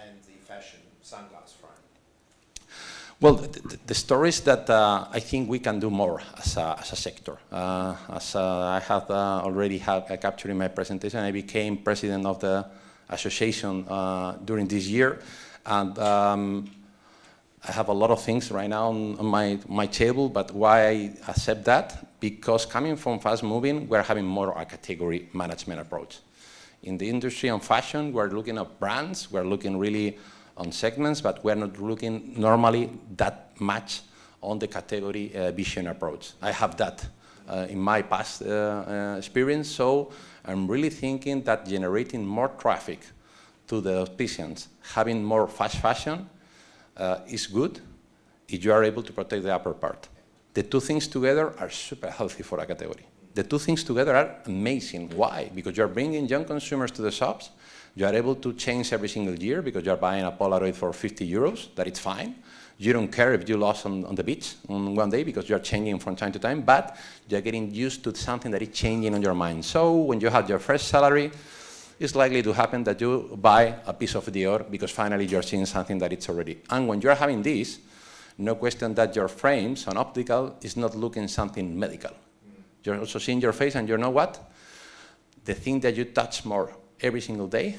and the fashion sunglass frame? Well, the story is that I think we can do more as a sector. As I have already captured in my presentation, I became president of the association during this year, and I have a lot of things right now on my table, but why I accept that? Because coming from fast moving, we're having more a category management approach. In the industry on fashion, we're looking at brands, we're looking really on segments, but we're not looking normally that much on the category vision approach. I have that in my past experience, so I'm really thinking that generating more traffic to the opticians, having more fast fashion is good if you are able to protect the upper part. The two things together are super healthy for a category. The two things together are amazing. Why? Because you're bringing young consumers to the shops. You are able to change every single year because you're buying a Polaroid for 50 euros, that it's fine. You don't care if you lost on the beach on one day because you're changing from time to time, but you're getting used to something that is changing on your mind. So when you have your first salary, it's likely to happen that you buy a piece of Dior because finally you're seeing something that it's already. And when you're having this, no question that your frames on optical is not looking something medical. You're also seeing your face and you know what? The thing that you touch more every single day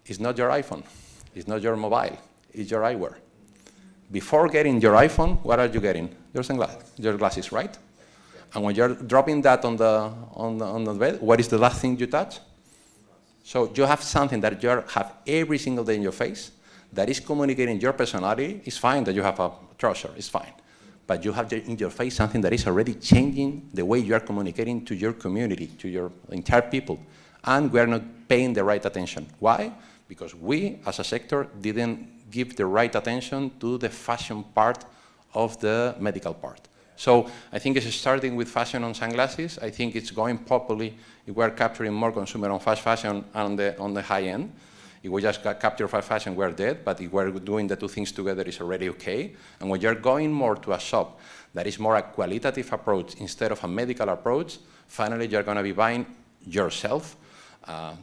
is not your iPhone, it's not your mobile, it's your eyewear. Before getting your iPhone, what are you getting? Your glasses, right? And when you're dropping that on the bed, what is the last thing you touch? So you have something that you have every single day in your face that is communicating your personality. It's fine that you have a trouser, it's fine. But you have in your face something that is already changing the way you are communicating to your community, to your entire people. And we are not paying the right attention. Why? Because we, as a sector, didn't give the right attention to the fashion part of the medical part. So I think it's starting with fashion on sunglasses. I think it's going properly if we're capturing more consumer on fast fashion on the high end. If we just capture fast fashion, we're dead. But if we're doing the two things together, it's already okay. And when you're going more to a shop that is more a qualitative approach instead of a medical approach, finally you're going to be buying yourself.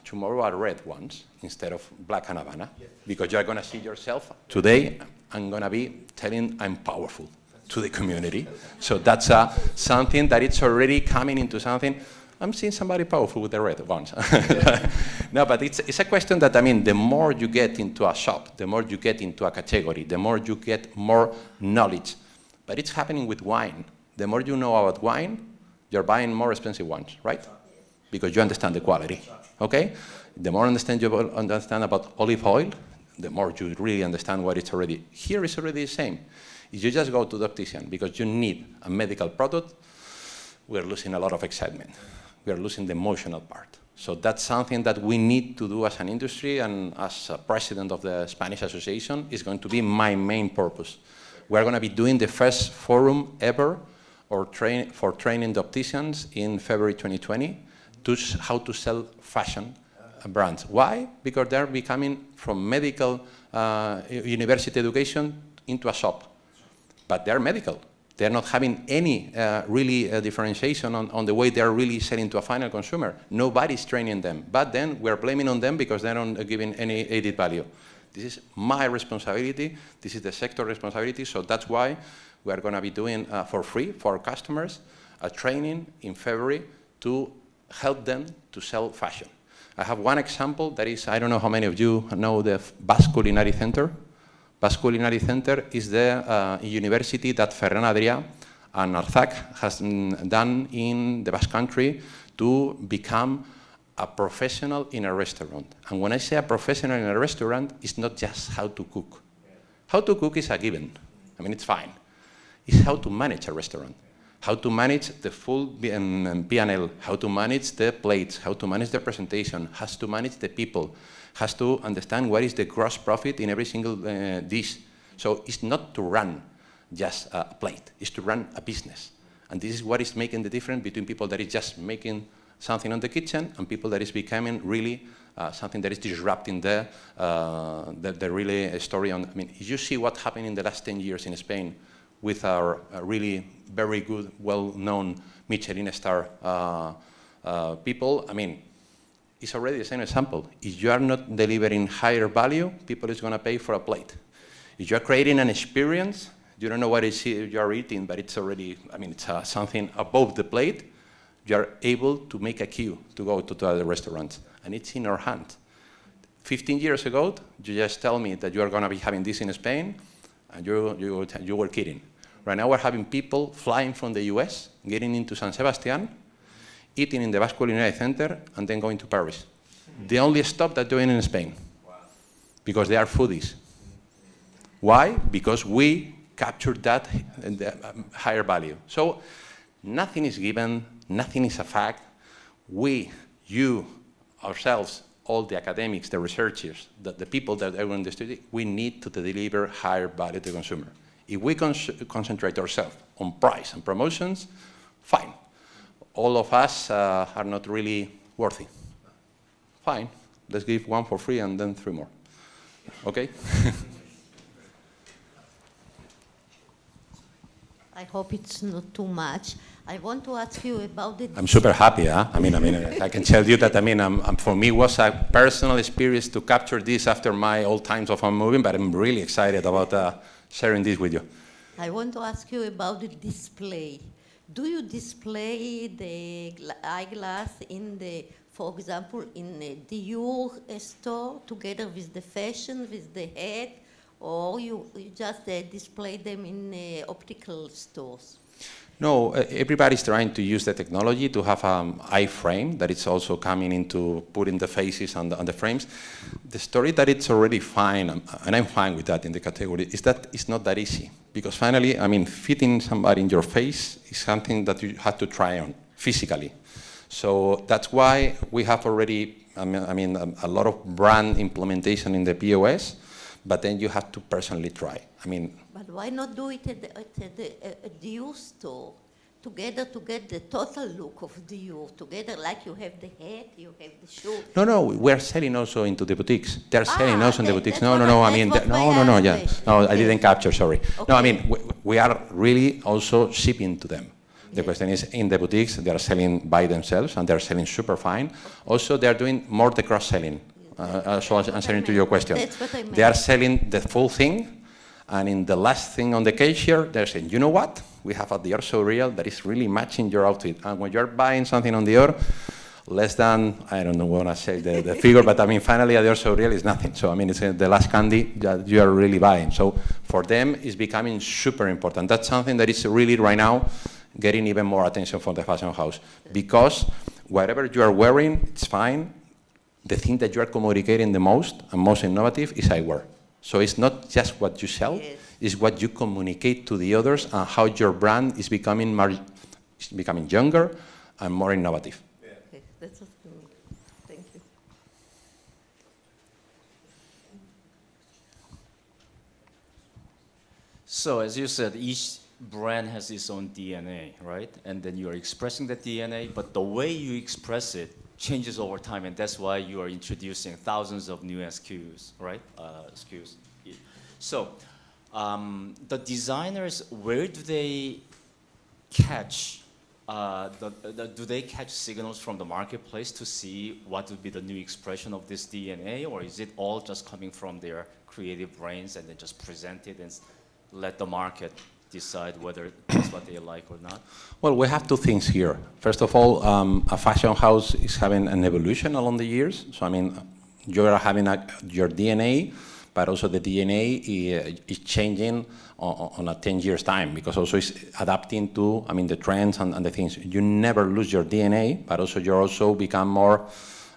Tomorrow are red ones instead of black and Havana, because you're going to see yourself. Today, I'm going to be telling I'm powerful to the community. So that's something that it's already coming into something. I'm seeing somebody powerful with the red ones. No, but it's a question that, I mean, the more you get into a shop, the more you get into a category, the more you get more knowledge. But it's happening with wine. The more you know about wine, you're buying more expensive ones, right? Because you understand the quality. Okay? The more you understand about olive oil, the more you really understand what it's already. Here is already the same. If you just go to the optician because you need a medical product, we're losing a lot of excitement. We're losing the emotional part. So that's something that we need to do as an industry, and as a president of the Spanish Association, is going to be my main purpose. We're going to be doing the first forum ever for training the opticians in February 2020. How to sell fashion brands. Why? Because they're becoming from medical university education into a shop. But they're medical. They're not having any really differentiation on the way they're really selling to a final consumer. Nobody's training them. But then we're blaming on them because they're not giving any added value. This is my responsibility. This is the sector responsibility. So that's why we are going to be doing for free for our customers a training in February to help them to sell fashion. I have one example that is, I don't know how many of you know the Basque Culinary Center. Basque Culinary Center is the university that Ferran Adrià and Arzac has done in the Basque Country to become a professional in a restaurant. And when I say a professional in a restaurant, it's not just how to cook. How to cook is a given. I mean, it's fine. It's how to manage a restaurant. How to manage the full P&L, how to manage the plates, how to manage the presentation, has to manage the people, has to understand what is the gross profit in every single dish. So it's not to run just a plate, it's to run a business. And this is what is making the difference between people that is just making something on the kitchen and people that is becoming really something that is disrupting the really story on. I mean, you see what happened in the last 10 years in Spain with our really very good, well-known Michelin star people. I mean, it's already the same example. If you are not delivering higher value, people is going to pay for a plate. If you are creating an experience, you don't know what you are eating, but it's already, I mean, it's something above the plate, you are able to make a queue to go to other restaurants. And it's in our hand. 15 years ago, you just tell me that you are going to be having this in Spain, and you were kidding. Right now we're having people flying from the US, getting into San Sebastian, eating in the Basque Culinary Center, and then going to Paris. The only stop that they're doing in Spain. Wow. Because they are foodies. Why? Because we captured that higher value. So nothing is given, nothing is a fact. We, you, ourselves, all the academics, the researchers, the people that are in the study, we need to deliver higher value to the consumer. If we concentrate ourselves on price and promotions, fine. All of us are not really worthy. Fine, let's give one for free and then 3 more. Okay? I hope it's not too much. I want to ask you about the... I'm super happy, huh? I mean, I can tell you that, I mean, for me it was a personal experience to capture this after my old times of moving, but I'm really excited about sharing this with you. I want to ask you about the display. Do you display the eyeglass in the, for example, in the Dior store together with the fashion, with the head, or you just display them in optical stores? No, everybody's trying to use the technology to have an eye frame that is also coming into putting the faces on the frames. The story that it's already fine, and I'm fine with that in the category, is that it's not that easy. Because finally, I mean, fitting somebody in your face is something that you have to try on physically. So that's why we have already, I mean, a lot of brand implementation in the POS, but then you have to personally try. I mean, but why not do it at the Dior store together to get the total look of Dior together, like you have the hat, you have the shoe? No, we're selling also into the boutiques. They're selling also in the boutiques. No, I mean, no, I didn't capture, sorry. Okay. No, I mean, we are really also shipping to them. The question is, in the boutiques, they are selling by themselves, and they're selling super fine. Also, they're doing more the cross-selling. So answering to your question. They are selling the full thing, and in the last thing on the cashier, they're saying, you know what? We have a Dior so real that is really matching your outfit. And when you're buying something on Dior, less than, I don't know want to say the figure, but I mean, finally a Dior so real is nothing. So I mean, it's the last candy that you are really buying. So for them, it's becoming super important. That's something that is really right now getting even more attention from the fashion house. Because whatever you are wearing, it's fine. The thing that you are communicating the most and most innovative is eyewear. So it's not just what you sell, it's what you communicate to the others and how your brand is becoming younger and more innovative. Yeah. Okay, that's what I mean. Thank you. So as you said, each brand has its own DNA, right? And then you are expressing that DNA, but the way you express it changes over time, and that's why you are introducing thousands of new SKUs, right? SKUs. So, the designers, where do they catch? Do they catch signals from the marketplace to see what would be the new expression of this DNA, or is it all just coming from their creative brains and then just present it and let the market decide whether this that's what they like or not? Well, we have two things here. First of all, a fashion house is having an evolution along the years. So, I mean, you're having your DNA, but also the DNA is changing on a 10 years time, because also it's adapting to, I mean, the trends and the things. You never lose your DNA, but also you also become more,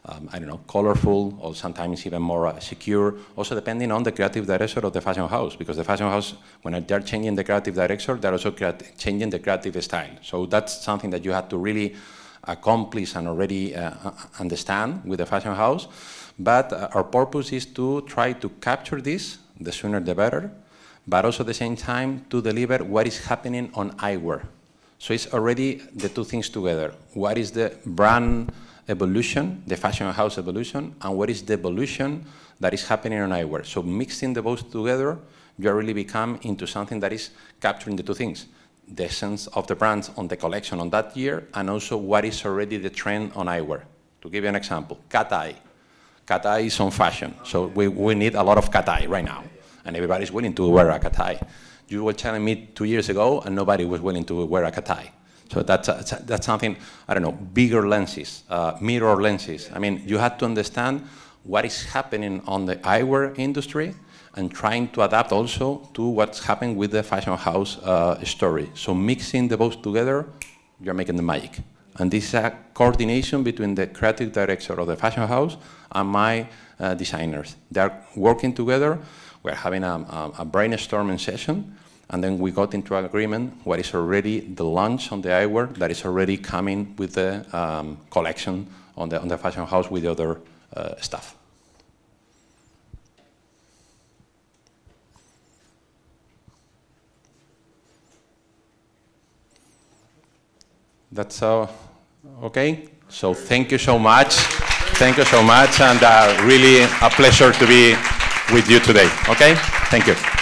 I don't know, colorful, or sometimes even more secure, also depending on the creative director of the fashion house, because the fashion house, when they're changing the creative director, they're also changing the creative style. So that's something that you have to really accomplish and already understand with the fashion house. But our purpose is to try to capture this, the sooner the better, but also at the same time to deliver what is happening on eyewear. So it's already the two things together. What is the brand evolution, the fashion house evolution, and what is the evolution that is happening on eyewear? So mixing the both together, you really become into something that is capturing the two things. The essence of the brands on the collection on that year, and also what is already the trend on eyewear. To give you an example, cat eye. Cat eye is on fashion, so we need a lot of cat eye right now, and everybody's willing to wear a cat eye. You were telling me 2 years ago, and nobody was willing to wear a cat eye. So that's something, I don't know, bigger lenses, mirror lenses. I mean, you have to understand what is happening on the eyewear industry and trying to adapt also to what's happening with the fashion house story. So mixing the both together, you're making the magic. And this is a coordination between the creative director of the fashion house and my designers. They're working together. We're having a brainstorming session, and then we got into an agreement what is already the launch on the eyewear that is already coming with the collection on the fashion house with the other stuff. That's okay. So thank you so much. Thank you so much, and really a pleasure to be with you today. Okay? Thank you.